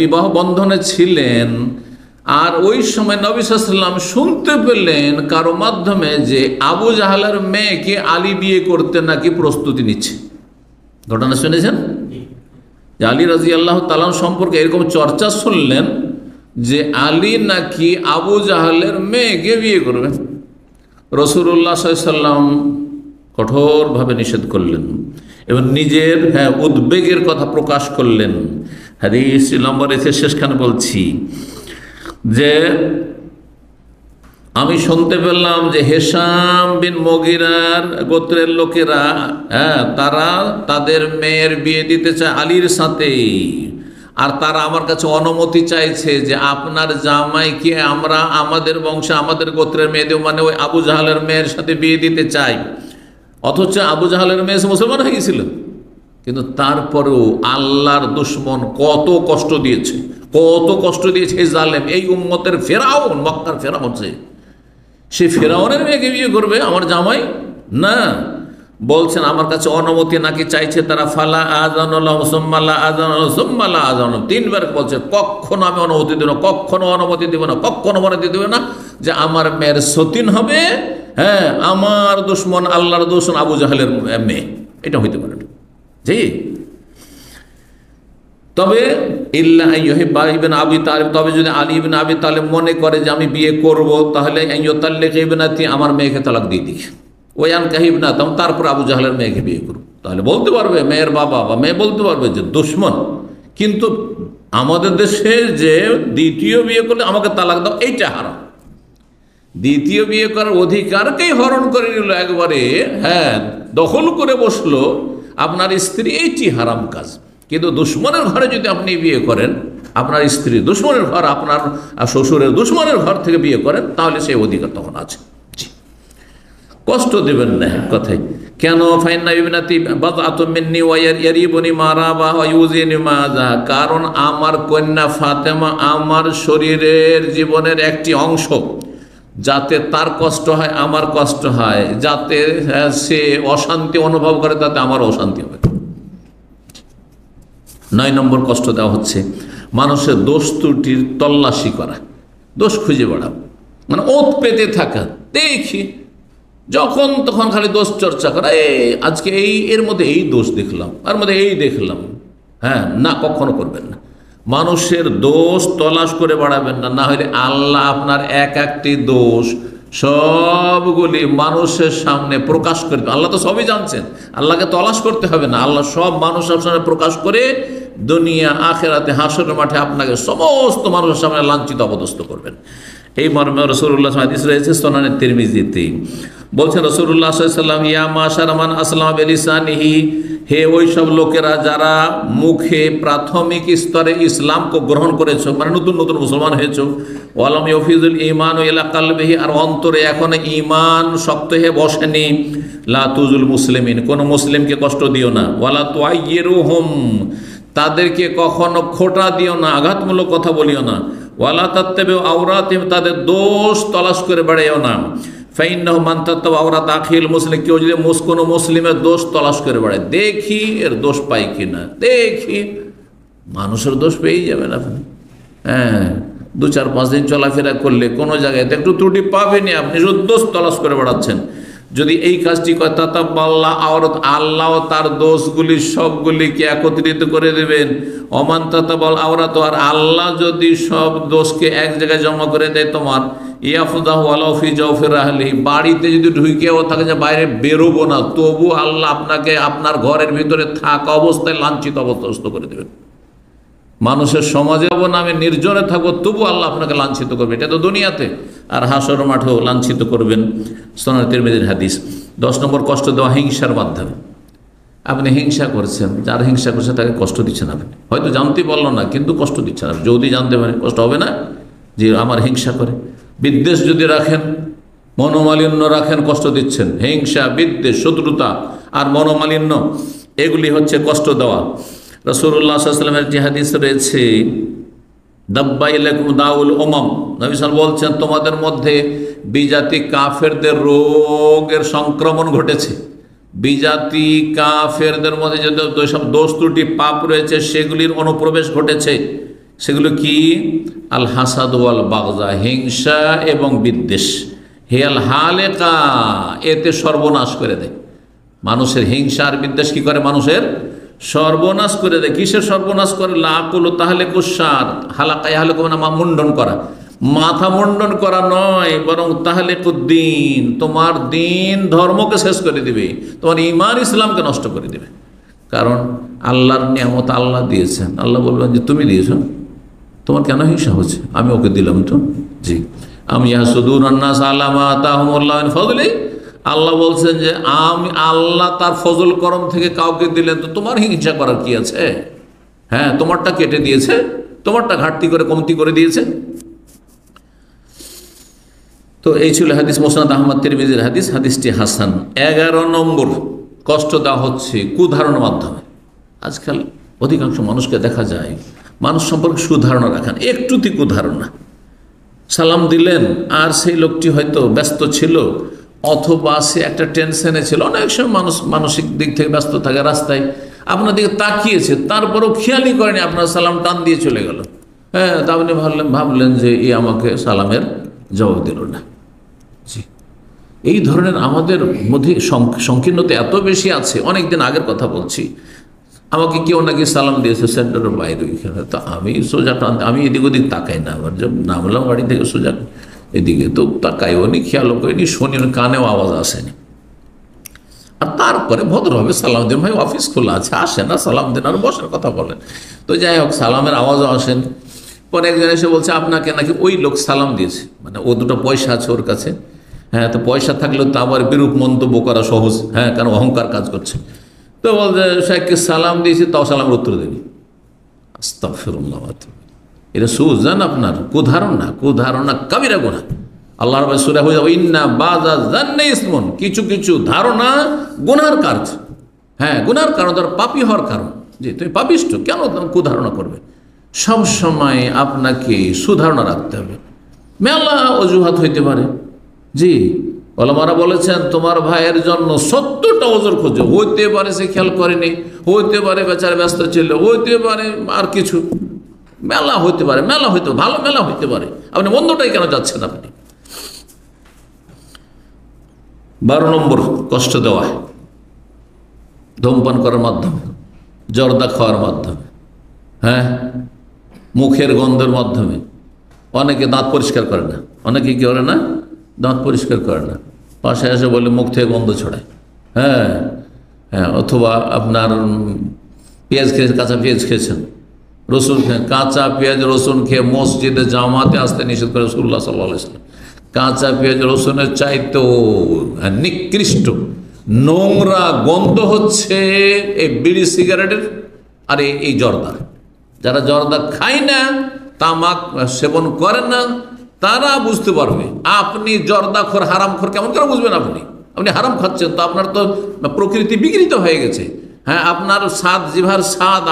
বিবাহ বন্ধনে ছিলেন, আর ওই সময় নবী সাল্লাল্লাহু আলাইহি ওয়াসাল্লাম শুনতে পেলেন কারো মাধ্যমে যে আবু জাহলের মেয়েকে আলী বিয়ে করতে নাকি প্রস্তুতি নিচ্ছে। ঘটনা শুনেছেন? যে আলী রাদিয়াল্লাহু তাআলা সম্পর্কে এরকম চর্চা শুনলেন যে আলী নাকি আবু জাহলের মেয়েকে বিয়ে করবেন। রাসূলুল্লাহ সাল্লাল্লাহু আলাইহি ওয়াসাল্লাম কঠোরভাবে নিষেধ করলেন এবং নিজের উদ্বেগের কথা প্রকাশ করলেন। হাদিস নম্বর এসে শেষখানে বলছি যে আমি শুনতে পেলাম যে হেশাম বিন মুগিরার গোত্রের লোকেরা তারা তাদের মেয়ের বিয়ে দিতে চায় আলীর সাথে, আর তারা আমার কাছে অনুমতি চাইছে যে আপনার জামাইকে আমরা আমাদের বংশে আমাদের গোত্রের মেয়েদের, মানে ওই আবু জাহলের মেয়ের সাথে বিয়ে দিতে চাই। অথচ আবু জাহলের মেয়ে মুসলমান হয়ে গেছিল, কিন্তু তারপরেও আল্লাহর দুশমন কত কষ্ট দিয়েছে, কত কষ্ট দিয়েছে এই জালেম, এই উম্মতের ফেরাউন, মক্কার ফেরাউন। সে ফেরাউনের মেয়েকে বিয়ে করবে আমার জামাই? না, বলছেন আমার কাছে অনুমতি নাকি চাইছে তারা। ফালা আযানুল্লাহ সুম্মালা আযানুল্লাহ সুম্মালা আযানুল্লাহ, তিনবার বলছে কখনো আমি অনুমতি দেব না, কখনো অনুমতি দেব না, কখনো অনুমতি দেব না যে আমার মেয়ের সতীন হবে, হ্যাঁ, আমার দুশমন আল্লাহর দুশমন আবু জাহেলের মেয়ে। এটা হইতে পারে না। জি, তবে ইল্লা ইউহিব্বা ইবনে আবি তালিব, তবে যদি আলী ইবনে আবি তালিব মনে করে যে আমি বিয়ে করব, তাহলে ইউতাল্লিক ইবনাতি, আমার মেয়েকে তালাক দিয়ে দিই। ওয়ান কাহিবনা, তারপর আবু জাহেলের মেয়েকে বিয়ে করব। তাহলে বলতে পারবে মেয়ের বাবা বা মেয়ে বলতে পারবে যে দুশমন। কিন্তু আমাদের দেশে যে দ্বিতীয় বিয়ে করলে আমাকে তালাক দাও, এইটা হারাম। দ্বিতীয় বিয়ে করার অধিকারকেই হরণ করে নিল একবারে, হ্যাঁ, দখল করে বসলো আপনার স্ত্রী, এইটি হারাম কাজ। কিন্তু দুশ্মনের ঘরে যদি আপনি বিয়ে করেন, আপনার স্ত্রী দুশ্মনের ঘর, আপনার শ্বশুরের দুশ্মনের ঘর থেকে বিয়ে করেন, তাহলে সেই অধিকার তখন আছে। কষ্ট দেবেন না কথাই। কেন? ফাইন্না ইবনাতি বাদআতুম মিন্নি ওয়া ইয়ারিবুনি মা রাবা ওয়া ইউজিনি মা যা, কারণ আমার কন্যা ফাতেমা আমার শরীরের জীবনের একটি অংশ, যাতে তার কষ্ট হয় আমার কষ্ট হয়, যাতে সে অশান্তি অনুভব করে তাতে আমার অশান্তি হবে। 9 নম্বর কষ্ট দেওয়া হচ্ছে মানুষের দোষ ত্রুটির তল্লাশি করা, দোষ খুঁজে বেড়া, মানে ওত পেতে থাকা, দেখি যখন তখন খালি দোষ চর্চা করা, আজকে এর মধ্যে এই দোষ দেখলাম, আর মধ্যে এই দেখলাম। হ্যাঁ, না, কখনো করবেন না। মানুষের দোষ তলাশ করে বাড়াবেন না, না হলে আল্লাহ আপনার এক একটি দোষ সবগুলি মানুষের সামনে প্রকাশ করবে। আল্লাহ তো সবই জানছেন, আল্লাহকে তলাশ করতে হবে না। আল্লাহ সব মানুষের সামনে প্রকাশ করে দুনিয়া আখেরাতে হাসরের মাঠে আপনাকে সমস্ত মানুষের সামনে লাঞ্ছিত অপদস্থ করবেন। এই মর্মে রাসূলুল্লাহ হাদিস রয়েছে সুনানে তিরমিজিতে, বলছেন রাসূলুল্লাহ সাল্লাল্লাহু আলাইহি ওয়াসাল্লাম, ইয়া মাশারা মান আসলামা বিলিসানিহি, হে ওই সব লোকেরা যারা মুখে প্রাথমিক স্তরে ইসলামকে গ্রহণ করেছো, মানে নতুন নতুন মুসলমান হয়েছো, ওয়ালাম ইয়াফিজুল ঈমান ইলা কলবিহি, আর অন্তরে এখন ঈমান শক্ত হয়ে বসেনি, লা তুজুল মুসলিমিন, কোন মুসলিমকে কষ্ট দিও না, ওয়ালা তুআইয়িরুহুম, তাদেরকে কখনো খোঁটা দিও না, আঘাতমূলক কথা বলিও না, ওয়ালা তাত্তাবিউ আওরাতিহিম, তাদের দোষ তলাশ করে বেড়াইও না। ফাইন্নাহু মান তাত্তাবা আওরাত আখিল মুসলিম, কেউ যদি কোনো মুসলিমের দোষ তলাশ করে বেড়ায়, দেখি এর দোষ পাই কিনা, দেখি, মানুষের দোষ পেয়েই যাবেন আপনি। হ্যাঁ, 2-4-5 দিন চলাফেরা করলে কোনো জায়গায় একটু ত্রুটি পাবেনি, আপনি শুধু দোষ তলাশ করে বেড়াচ্ছেন। যদি এই কাজটি করে তাতাব্বাল্লাহ আওরাত, আল্লাহ তার দোষগুলি সবগুলিকে একত্রিত করে দেবেন। অমান তাতাব্বাল আওরাত, আর আল্লাহ যদি সব দোষকে এক জায়গায় জমা করে দেয় তোমার, ইয়াফুদাহু আলা ফি জাওফির রাহলি, বাড়িতে যদি ঢুকেও থাকে যে বাইরে বেরোবো না, তবু আল্লাহ আপনাকে আপনার ঘরের ভিতরে থাকা অবস্থায় লাঞ্ছিত অবস্থ করে দেবেন। মানুষের সমাজে নামে নির্জনে থাকবো, তবু আল্লাহ আপনাকে লাঞ্ছিত করবে, এটা তো দুনিয়াতে, আর হাসর মাঠেও লাঞ্ছিত করবেন। সুনান তিরমিজির হাদিস। 10 নম্বর কষ্ট দেওয়া হিংসার মাধ্যমে। আপনি হিংসা করছেন, যার হিংসা করছে তাকে কষ্ট দিচ্ছেন আপনি, হয়তো জানতে পারলো না কিন্তু কষ্ট দিচ্ছেন আপনি। যদি জানতে পারেন কষ্ট হবে না যে আমার হিংসা করে। বিদ্বেষ যদি রাখেন, মনোমালিন্য রাখেন, কষ্ট দিচ্ছেন। হিংসা, বিদ্বেষ, শত্রুতা আর মনোমালিন্য, এগুলি হচ্ছে কষ্ট দেওয়া। রাসূলুল্লাহ সাল্লাল্লাহু আলাইহি ওয়াসাল্লামের যে হাদিস রয়েছে, দাব্বা ইলাইকুম দাউল উমাম, নবী সাল্লাল্লাহু বলছেন তোমাদের মধ্যে বিজাতি কাফেরদের রোগের সংক্রমণ ঘটেছে। বিজাতি কাফেরদের মধ্যে যে সব দোষ ত্রুটি পাপ রয়েছে সেগুলির অনুপ্রবেশ ঘটেছে। সেগুলো কি? আল হাসাদ ওয়াল বাগজা, হিংসা এবং বিদ্বেষ। হিয়াল হালেকা, এতে সর্বনাশ করে দেয় মানুষের। হিংসা আর বিদ্বেষ কি করে? মানুষের সর্বনাশ করে দেয়। কিসের সর্বনাশ করে? লাকুল তাহলে কুসার, হালাকায় হালে মানে মুন্ডন করা, মাথা মুন্ডন করা নয়, বরং তাহলে কুদ্দিন, তোমার দিন ধর্মকে শেষ করে দিবে, তোমার ঈমান ইসলামকে নষ্ট করে দিবে। কারণ আল্লাহর নিয়ামত আল্লাহ দিয়েছেন, আল্লাহ বলবেন যে তুমি দিয়েছো, তোমার কেন হিংসা হচ্ছে? আমি ওকে দিলাম তো। জি, আমি ইয়াসুদুনান নাস আলা মা আতাহুমুল্লাহু মিন ফাদলি, আল্লাহ বলছেন যে আমি আল্লাহ তার ফজল করম থেকে কাউকে দিলেন, তো তোমার হিংসা করার কি আছে? হ্যাঁ, তোমারটা কেটে দিয়েছে, তোমারটা ঘাটতি করে কমতি করে দিয়েছে। তো এই ছিল হাদিস, মুসনাদ আহমদ তিরমিজির হাদিস, হাদিসটি হাসান। 11 নম্বর কষ্ট দেওয়া হচ্ছে কুধারণের মাধ্যমে। আজকাল অধিকাংশ মানুষকে দেখা যায় মানুষ সম্পর্কে সুধারণা রাখেন, একটু তিকু ধারণা। সালাম দিলেন আর সেই লোকটি হয়তো ব্যস্ত ছিল, অথবা সে একটা টেনশনে ছিল। অনেক সময় মানুষ মানসিক দিক থেকে ব্যস্ত থাকে, রাস্তায় আপনার দিকে তাকিয়েছে, তারপরেও খেয়ালই করেনি, আপনার সালাম টান দিয়ে চলে গেল। হ্যাঁ, তা আপনি ভাবলেন যে এ আমাকে সালামের জবাব দিল না। জি, এই ধরনের আমাদের মধ্যে সংকীর্ণতা এত বেশি আছে। অনেক দিন আগের কথা বলছি, আমাকে কেউ নাকি সালাম দিয়েছে সেন্টারের বাইরে ওইখানে, তো আমি সোজা আমি এদিক ওদিক তাকাই না, আবার যখন নামলাম গাড়ি থেকে সোজা এদিকে তো তাকাইও নি, খেয়ালও করিনি, শুনি, কানেও আওয়াজ আসেনি। আর তারপরে ভদ্রভাবে সালাম দিন, ভাই অফিস খোলা আছে, আসে না সালাম দিন আর বসার কথা বলেন। তো যাই হোক, সালামের আওয়াজও আসেনি। পরে একজন এসে বলছে আপনাকে নাকি ওই লোক সালাম দিয়েছে, মানে ও দুটো পয়সা আছে ওর কাছে। হ্যাঁ, তো পয়সা থাকলেও তো আবার বিরূপ মন্তব্য করা সহজ, হ্যাঁ, কারণ অহংকার কাজ করছে। তো বলছে শেখকে সালাম দিয়েছি, তাও সালামের উত্তর দেবে। আস্তাগফিরুল্লাহ। এটা সুজান আপনার কুধারণা, কাবিরা গুনাহ। আল্লাহ রাব্বুল সূরা হয়ে যাবে ইন্না বাযা যান্নি ইসমুন, কিছু কিছু ধারণা গুনার কাজ। হ্যাঁ, গুনার কারণ, তার পাপী হওয়ার কারণ। যে তুমি পাপিষ্ঠ, কেন তুমি কুধারণা করবে? সব সময় আপনাকে সুধারণা রাখতে হবে। মেলা অজুহাত হইতে পারে। জি, ওলামারা বলেছেন তোমার ভাইয়ের জন্য 70টা ওজোর খোঁজো, হইতে পারে সে খেয়াল করেনি, হইতে পারে বেচারা ব্যস্ত ছিল, হইতে পারে আর কিছু, মেলা হইতে পারে, মেলা হইতে ভালো মেলা হইতে পারে, আপনি বন্ধটাই কেন যাচ্ছেন? আপনি 12 নম্বর কষ্ট দেওয়া, ধূমপান করার মাধ্যমে, জর্দা খাওয়ার মাধ্যমে, হ্যাঁ, মুখের গন্ধের মাধ্যমে। অনেকে দাঁত পরিষ্কার করে না, অনেকে কি করে না, দাঁত পরিষ্কার করে না, পাশে এসে বলে মুখ থেকে গন্ধ ছড়ায়। হ্যাঁ হ্যাঁ, অথবা আপনার পেঁয়াজ খেয়েছেন, কাঁচা পেঁয়াজ খেয়েছেন, রসুন খেয়ে, কাঁচা পেঁয়াজ রসুন খেয়ে মসজিদে জামাতে আসতে নিষেধ করে রাসূলুল্লাহ সাল্লাল্লাহু আলাইহি ওয়াসাল্লাম। কাঁচা পেঁয়াজ রসুনের চাইতেও নিকৃষ্ট নোংরা গন্ধ হচ্ছে এই বিড়ি সিগারেটের আর এই জর্দার। যারা জর্দা খায় না, তামাক সেবন করে না, তারা বুঝতে পারবে। আপনি জর্দাখোর, হারামখোর কেমন করে বুঝবেন? আপনি হারাম খাচ্ছেন, তো আপনার তো প্রকৃতি বিকৃত হয়ে গেছে। হ্যাঁ, আপনার স্বাদ, জিভার স্বাদ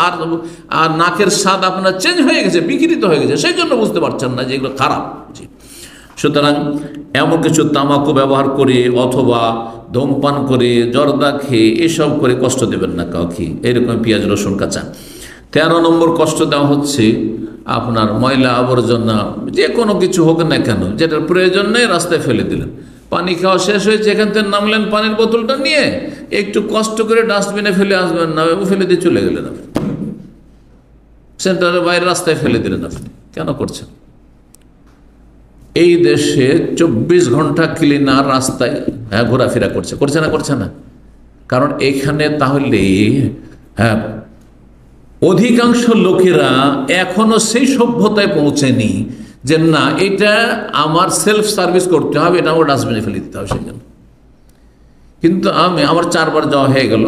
আর নাকের স্বাদ আপনার চেঞ্জ হয়ে গেছে, বিকৃত হয়ে গেছে, সেই জন্য বুঝতে পারছেন না যে এগুলো খারাপ। জি, সুতরাং এমন কিছু তামাকু ব্যবহার করে অথবা ধূমপান করে, জর্দা খেয়ে, এসব করে কষ্ট দেবেন না কাউকে। এরকম পেঁয়াজ রসুন কাঁচা। 13 নম্বর কষ্ট দেওয়া হচ্ছে আপনার ময়লা আবর্জনা, যে কোনো কিছু হোক না কেন, যেটার প্রয়োজন নেই রাস্তায় ফেলে দিলেন। পানি খাওয়া শেষ হয়েছে, এখান থেকে নামলেন, পানির বোতলটা নিয়ে একটু কষ্ট করে ডাস্টবিনে ফেলে আসবেন না, ফেলে দিয়ে চলে গেলেন আপনি, সেন্টারের বাইরে রাস্তায় ফেলে দিলেন। আপনি কেন করছেন? এই দেশে 24 ঘন্টা ক্লিনার রাস্তায় ঘোরাফেরা করছে না? করছে না? কারণ এখানে তাহলে হ্যাঁ, অধিকাংশ লোকেরা এখনো সেই সভ্যতায় পৌঁছেনি যে না, এটা আমার সেলফ সার্ভিস করতে হবে, এটা আমার ডাস্টবিনে ফেলে দিতে হবে সেই জন্য। কিন্তু আমার 4 বার যাওয়া হয়ে গেল,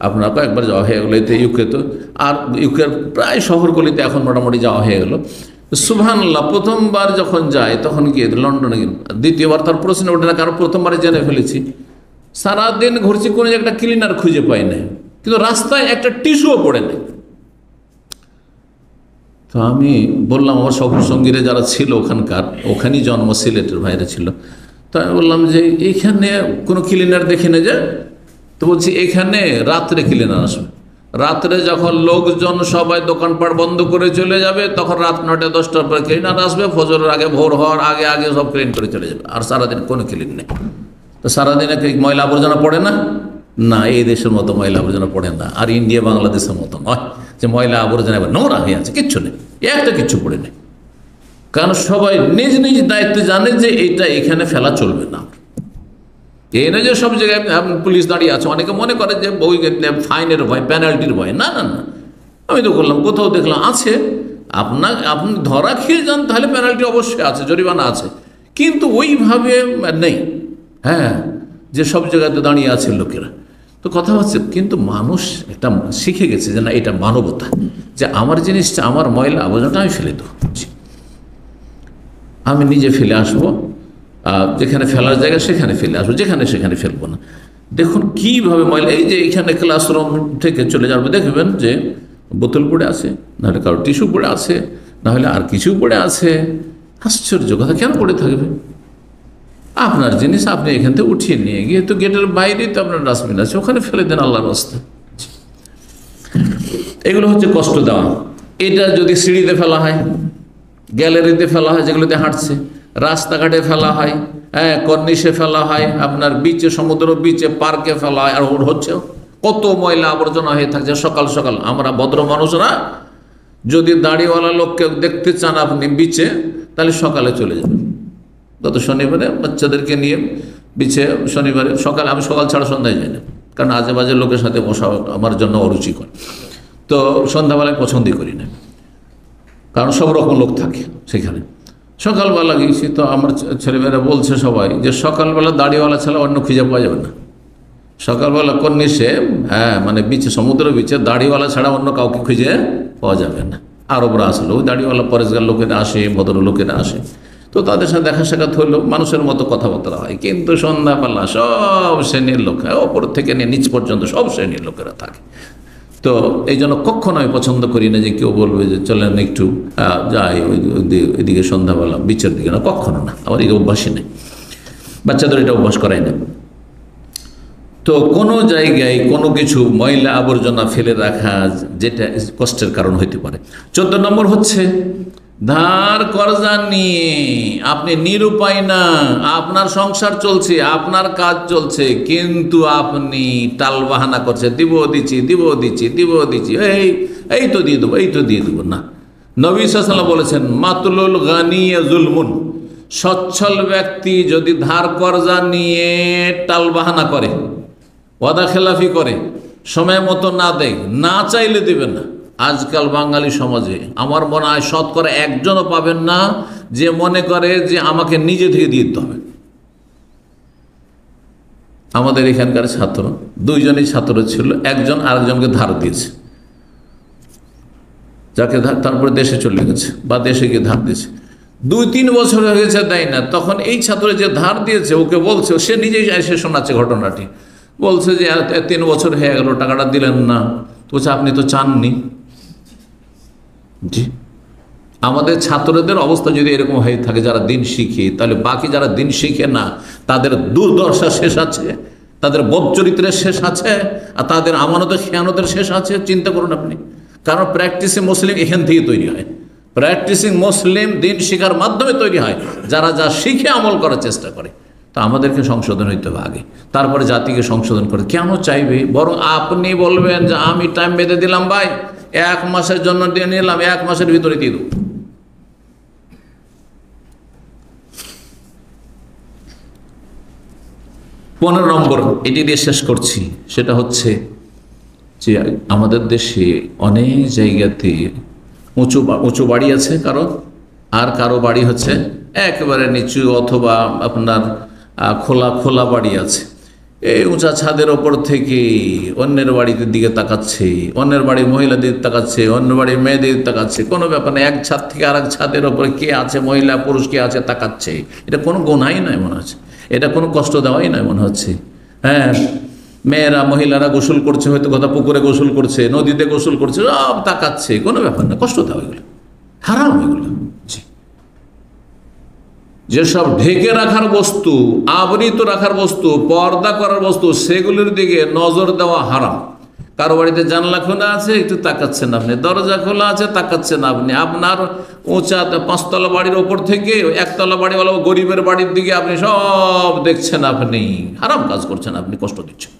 আপনার কয়েকবার যাওয়া হয়ে গেলো এতে, ইউকে তো, আর ইউকের প্রায় শহরগুলিতে এখন মোটামুটি যাওয়া হয়ে গেল। সুবহানাল্লাহ, প্রথমবার যখন যায় তখন গিয়ে লন্ডনে, দ্বিতীয়বার তার প্রশ্ন ওঠে না, কারণ প্রথমবারে জেনে ফেলেছি। সারাদিন ঘুরছি, কোনো একটা ক্লিনার খুঁজে পাই না, কিন্তু রাস্তায় একটা টিস্যুও পড়ে নেই। তো আমি বললাম আমার সঙ্গীরা যারা ছিল ওখানকার, ওখানেই জন্ম, সিলেটের ভাইরা ছিল, তো আমি বললাম যে এইখানে কোনো ক্লিনার দেখি না যে। তো বলছি এখানে রাত্রে ক্লিনার আসবে, রাত্রে যখন লোকজন সবাই দোকানপাট বন্ধ করে চলে যাবে, তখন রাত 9টা 10টার পরে ক্লিনার আসবে, ফজরের আগে, ভোর হওয়ার আগে আগে সব ক্লিন করে চলে যাবে, আর সারাদিন কোনো ক্লিন নেই। তো সারাদিনে ময়লা আবর্জনা পড়ে না? না, এই দেশের মতো ময়লা আবর্জনা পড়ে না, আর ইন্ডিয়া বাংলাদেশের মতো নয় যে ময়লা আবর্জনা এবার নোংরা হয়ে আছে, কিচ্ছু নেই, একটা কিচ্ছু পড়ে নেই। কারণ সবাই নিজ নিজ দায়িত্ব জানে যে এইটা এখানে ফেলা চলবে না। এই নয় যে সব জায়গায় পুলিশ দাঁড়িয়ে আছে, অনেকে মনে করে যে ওই ফাইনের ভয়, পেনাল্টির ভয়। না না না, আমি তো করলাম, কোথাও দেখলাম আছে, আপনি ধরা খেয়ে যান তাহলে পেনাল্টি অবশ্যই আছে, জরিমানা আছে, কিন্তু ওইভাবে নেই। হ্যাঁ, যে সব জায়গাতে দাঁড়িয়ে আছে লোকেরা। তো কথা হচ্ছে, কিন্তু মানুষ এটা শিখে গেছে যে না, এটা মানবতা, যে আমার জিনিসটা, আমার ময়লা আবর্জনাটা আমি ফেলে দেবো, আমি নিজে ফেলে আসবো, যেখানে ফেলার জায়গা সেখানে ফেলে আসবো, যেখানে সেখানে ফেলবো না। দেখুন কীভাবে ময়লা, এই যে এইখানে ক্লাসরুম থেকে চলে যাবে, দেখবেন যে বোতল পড়ে আছে, নাহলে কারো টিস্যু পড়ে আছে, নাহলে আর কিছু পড়ে আছে। আশ্চর্য কথা, কেন পড়ে থাকবে? আপনার জিনিস আপনি এখান থেকে উঠিয়ে নিয়ে গিয়ে, তো গেটের বাইরেই তো আপনার ডাস্টবিন আছে, ওখানে ফেলে দেন আল্লাহর রাস্তায়। এগুলো হচ্ছে কষ্ট দেওয়া। এটা যদি সিঁড়িতে ফেলা হয়, গ্যালারিতে ফেলা হয়, যেগুলোতে হাঁটছে, রাস্তাঘাটে ফেলা হয়, হ্যাঁ, কর্নিশে ফেলা হয়, আপনার বিচে, সমুদ্র বিচে, পার্কে ফেলা হয়, আর হচ্ছে কত ময়লা আবর্জনা হয়ে থাকছে। সকাল সকাল আমরা ভদ্র মানুষরা যদি দাড়িওয়ালা লোককে দেখতে চান আপনি বিচে, তাহলে সকালে চলে যাবেন। গত শনিবারে বাচ্চাদেরকে নিয়ে বিচে, শনিবারে সকালে, আমি সকাল ছাড়া সন্ধ্যায় যাই না, কারণ আজে বাজে লোকের সাথে বসা আমার জন্য অরুচিকর। তো সন্ধ্যাবেলায় পছন্দই করি না, কারণ সব রকম লোক থাকে সেখানে। সকালবেলা গিয়েছি, তো আমার ছেলেমেয়েরা বলছে সবাই যে সকালবেলা দাড়িওয়ালা ছাড়া অন্য খুঁজে পাওয়া যাবে না। সকালবেলা কর্নিশে, হ্যাঁ, মানে বিচে, সমুদ্র বিচে দাড়িওয়ালা ছাড়া অন্য কাউকে খুঁজে পাওয়া যাবে না। আরবরা আসলো, ওই দাড়িওয়ালা পরেশগার লোকেরা আসে, ভদ্র লোকেরা আসে, তো তাদের সাথে দেখা সাক্ষাৎ হইলো, মানুষের মতো কথাবার্তা হয়। কিন্তু সন্ধ্যাবেলা সব শ্রেণীর লোক, ওপর থেকে নিয়ে নিচ পর্যন্ত সব শ্রেণীর লোকেরা থাকে। তো এই জন্য কখনো আমি পছন্দ করি না যে কেউ বলবে যে চলেন একটু যাই ওইদিকে সন্ধ্যাবেলা বিচের দিকে, না, কখনো না। আমার এই অভ্যাসই নেই, বাচ্চাদের এটা অভ্যাস করাই না। তো কোনো জায়গায় কোনো কিছু ময়লা আবর্জনা ফেলে রাখা, যেটা কষ্টের কারণ হইতে পারে। 14 নম্বর হচ্ছে ধার কর্জা নিয়ে আপনি নিরুপায় না, আপনার সংসার চলছে, আপনার কাজ চলছে, কিন্তু আপনি টালবাহানা করছে, দিব দিচ্ছি, দিব দিচ্ছি, দিব দিচ্ছি, এই তো দিয়ে দেবো, এই তো দিয়ে দেবো না। নবী সাল্লাল্লাহু আলাইহি ওয়াসাল্লাম বলেছেন, মাতুলুল গানি জুলমুন, সচ্ছল ব্যক্তি যদি ধার কর্জা নিয়ে টালবাহানা করে, ওয়াদা খেলাফি করে, সময় মতো না দেয়, না চাইলে দেবেন না। আজকাল বাঙালি সমাজে আমার মনে হয় শতকরা একজনও পাবেন না যে মনে করে যে আমাকে নিজে থেকে দিয়ে দিতে হবে। আমাদের এখানকার ছাত্র, দুইজনই ছাত্র ছিল, একজন আরেকজনকে ধার দিয়েছে, যাকে তারপরে দেশে চলে গেছে বা দেশে গিয়ে ধার দিয়েছে, 2-3 বছর হয়ে গেছে দেয় না। তখন এই ছাত্র যে ধার দিয়েছে ওকে বলছে, সে নিজেই এসে শোনাচ্ছে ঘটনাটি, বলছে যে 3 বছর হয়ে গেল, টাকাটা দিলেন না। তো বলছে আপনি তো চাননি। জি, আমাদের ছাত্রদের অবস্থা যদি এরকম হয়ে থাকে, যারা দিন শিখে, তাহলে বাকি যারা দিন শিখে না তাদের দুর্দশা শেষ আছে, তাদের বদচরিত্রের শেষ আছে, আর তাদের আমানতের খেয়ানতের শেষ আছে। চিন্তা করুন আপনি, কারণ প্র্যাকটিসিং মুসলিম এখান থেকে তৈরি হয়। প্র্যাকটিসিং মুসলিম দিন শিখার মাধ্যমে তৈরি হয়, যারা যা শিখে আমল করার চেষ্টা করে। তা আমাদেরকে সংশোধন হইতে হবে আগে, তারপরে জাতিকে সংশোধন করে। কেন চাইবে? বরং আপনি বলবেন যে আমি টাইম বেঁধে দিলাম ভাই, 1 মাসের জন্য দিয়ে নিলাম, 1 মাসের ভিতরে দিয়ে দেবো। 15 নম্বর, এটি দিয়ে শেষ করছি, সেটা হচ্ছে যে আমাদের দেশে অনেক জায়গাতে উঁচু বাড়ি আছে কারো, আর কারো বাড়ি হচ্ছে একেবারে নিচু, অথবা আপনার খোলা খোলা বাড়ি আছে। এই উঁচা ছাদের ওপর থেকে অন্যের বাড়ির দিকে তাকাচ্ছে, অন্যের বাড়ির মহিলাদের তাকাচ্ছে, অন্য বাড়ির মেয়েদের তাকাচ্ছে, কোনো ব্যাপার না। এক ছাদ থেকে আর এক ছাদের ওপরে কে আছে, মহিলা পুরুষ কে আছে তাকাচ্ছে। এটা কোনো গুনাহই নয় মনে হচ্ছে, এটা কোনো কষ্ট দেওয়াই নয় মনে হচ্ছে। হ্যাঁ, মেয়েরা মহিলারা গোসল করছে, হয়তো কথা পুকুরে গোসল করছে, নদীতে গোসল করছে, সব তাকাচ্ছে, কোনো ব্যাপার না, কষ্ট দেওয়া, এগুলো হারাম। এগুলো যেসব ঢেকে রাখার বস্তু, আবৃত রাখার বস্তু, পর্দা করার বস্তু, সেগুলোর দিকে নজর দেওয়া হারাম। কারো বাড়িতে জানলা খোলা আছে, একটু তাকাচ্ছেন আপনি, দরজা খোলা আছে, তাকাচ্ছেন আপনি, আপনার উঁচা 5 তলা বাড়ির ওপর থেকে 1 তলা বাড়িওয়ালা গরিবের বাড়ির দিকে আপনি সব দেখছেন, আপনি হারাম কাজ করছেন, আপনি কষ্ট দিচ্ছেন।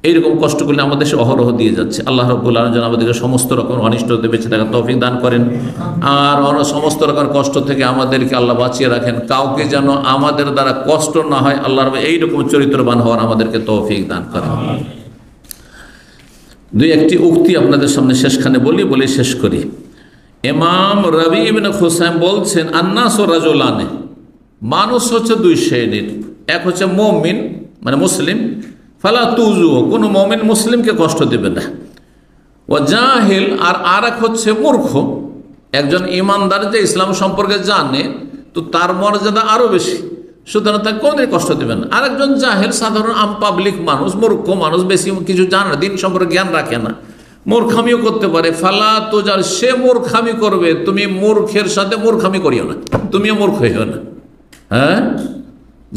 এইরকম কষ্ট করলে আমাদের দেশে অহরহ দিয়ে যাচ্ছে। আল্লাহ রাব্বুল আলামিন যেন আমাদেরকে সমস্ত রকম অনিষ্ট হতে বেঁচে থাকার তৌফিক দান করেন, আর সমস্ত রকম কষ্ট থেকে আমাদেরকে আল্লাহ বাঁচিয়ে রাখেন। কাউকে যেন আমাদের দ্বারা কষ্ট না হয়, আল্লাহর এইরকম চরিত্রবান হওয়ার আমাদেরকে তৌফিক দান করেন। 2-1টি উক্তি আপনাদের সামনে শেষখানে বলে শেষ করি। ইমাম রবি ইবনে খুসাইম বলছেন, আন্নাসু রাজুলানে, মানুষ হচ্ছে 2 শ্রেণীর। এক হচ্ছে মুমিন, মানে মুসলিম, ফালা তুজু, কোনো মুমিন মুসলিমকে কষ্ট দেবে না। ও জাহিল, আর এক হচ্ছে মূর্খ। একজন ইমানদার যে ইসলাম সম্পর্কে জানে, তো তার মর্যাদা আরো বেশি, সুতরাং তাকে কোনোদিন কষ্ট দেবেন না। আরেকজন জাহেল, সাধারণ পাবলিক মানুষ, মূর্খ মানুষ, বেশি কিছু জানে না, দিন সম্পর্কে জ্ঞান রাখে না, মূর্খামিও করতে পারে। ফালা তুজার, সে মূর্খামি করবে, তুমি মূর্খের সাথে মূর্খামি করিও না, তুমিও মূর্খ হইও না। হ্যাঁ,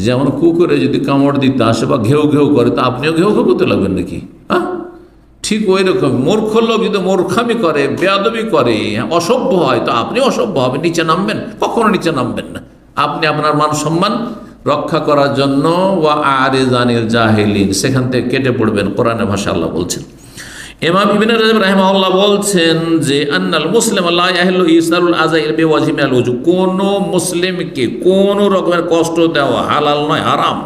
যেমন কুকুরে যদি কামড় দিতে আসে বা ঘেউ ঘেউ করে, তা আপনিও ঘেউ ঘেউ করতে লাগবেন নাকি? হ্যাঁ, ঠিক ওই রকম মূর্খ লোক যদি মূর্খামি করে, বেয়াদবি করে, অসভ্য হয়, তো আপনি অসভ্য হবে, নিচে নামবেন? কখনো নিচে নামবেন না। আপনি আপনার মান সম্মান রক্ষা করার জন্য ওয়া আরিজানিল জাহিলিন, সেখান থেকে কেটে পড়বেন। কোরআনের ভাষা আল্লাহ বলছেন। ইমাম ইবনে রাজব রাহিমাহুল্লাহ বলছেন যে আন্নাল মুসলিম লা ইয়াহিল্লু ইসারুল আযাইর বিওয়াজহি মিনাল ওযু, কোন মুসলিমকে কোন রকমের কষ্ট দেওয়া হালাল নয়, হারাম।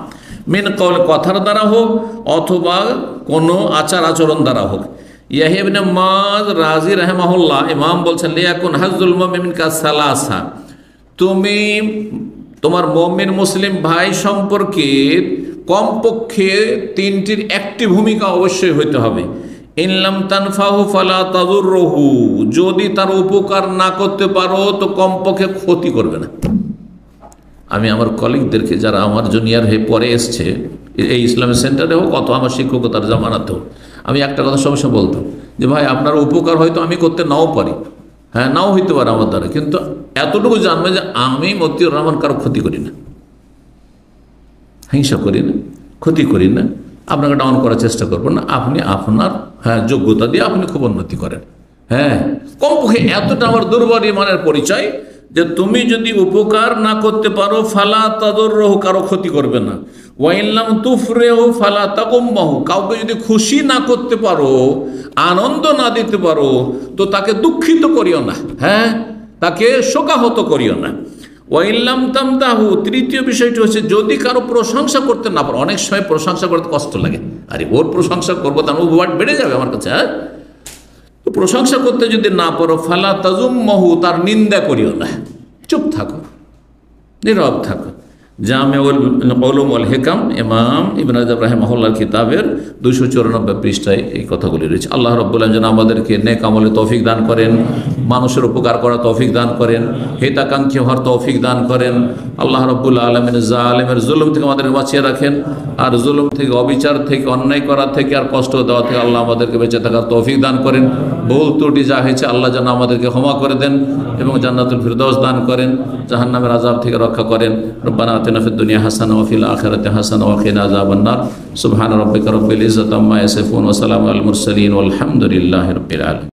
মিন কওল, কথার দ্বারা হোক অথবা কোনো আচার আচরণ দ্বারা হোক। ইয়াহইয়া ইবনে মায রাজি রাহিমাহুল্লাহ ইমাম বলছেন লিয়াকুন হাজ্জুল মুমিন কা সালাসা, তুমি তোমার মুমিন মুসলিম ভাই সম্পর্কে কমপক্ষে তিনটির একটি ভূমিকা অবশ্যই হইতে হবে। ইনলাম তানফাহু ফালা তাদুররহু, যদি তার উপকার না করতে পারো তো কমপক্ষে ক্ষতি করবে না। আমি আমার কলিগদেরকে, যারা আমার জুনিয়র হয়ে পরে এসছে, এই ইসলামিক সেন্টারে হোক অথবা আমার শিক্ষকতার জামানাতে হোক, আমি একটা কথা সবসময় বলতাম যে ভাই, আপনার উপকার হয়তো আমি করতে নাও পারি, হ্যাঁ, নাও হইতে পারে আমার দ্বারা, কিন্তু এতটুকু জানবে যে আমি মতিউর রহমান কারো ক্ষতি করি না, হিংসা করি না, ক্ষতি করি না, আপনাকে ডাউন করার চেষ্টা করবো না। আপনি আপনার যোগ্যতা দিয়ে আপনি খুব উন্নতি করেন। হ্যাঁ, কমপক্ষে এতটা আমার দুর্বল ইমানের পরিচয় যে তুমি যদি উপকার না করতে পারো ফালা তাদুররহু, কারো ক্ষতি করবে না। ওয়াইল্লাম তুফরেহু ফালা তাকুম্মাহু, কাউকে যদি খুশি না করতে পারো, আনন্দ না দিতে পারো, তো তাকে দুঃখিত করিও না, হ্যাঁ, তাকে শোকাহত করিও না। ওয়াইল্লাম তামদাহু, তৃতীয় বিষয়টি হচ্ছে যদি কারো প্রশংসা করতে না পারো, অনেক সময় প্রশংসা করতে কষ্ট লাগে, আরে ওর প্রশংসা করবো তার ওয়ার্ড বেড়ে যাবে আমার কাছে, হ্যাঁ, তো প্রশংসা করতে যদি না পারো ফালা তাজুম্মাহু, তার নিন্দা করিও না, চুপ থাকো, নীরব থাকো। জামিউল উলুম ওয়াল হিকাম, ইমাম ইবনে রাজব রাহিমাহুল্লাহর কিতাবের 294 পৃষ্ঠায় এই কথাগুলি রয়েছে। আল্লাহ রাব্বুল আলামিন যেন আমাদেরকে নেক আমলে তৌফিক দান করেন, মানুষের উপকার করার তৌফিক দান করেন, হিতাকাঙ্ক্ষী হওয়ার তৌফিক দান করেন। আল্লাহ রাব্বুল আলামিন জালেমের জুলুম থেকে আমাদের বাঁচিয়ে রাখেন, আর জুলুম থেকে, অবিচার থেকে, অন্যায় করা থেকে আর কষ্ট দেওয়া থেকে আল্লাহ আমাদেরকে বেঁচে থাকার তৌফিক দান করেন। ভুল ত্রুটি যা হয়েছে আল্লাহ যেন আমাদেরকে ক্ষমা করে দেন এবং জান্নাতুল ফিরদৌস দান করেন, জাহান্নামের আযাব থেকে রক্ষা করেন। রব্বানা আতিনা ফিদ দুনিয়া হাসানাহ ওয়া ফিল আখিরাতি হাসানাহ ওয়া কিনা আযাবান নার। সুবহানা রাব্বিকা রাব্বিল ইজ্জাতি আম্মা ইয়াসিফুন ওয়া সালামুন আলাল মুরসালিন ওয়াল হামদুলিল্লাহি রাব্বিল আলামিন।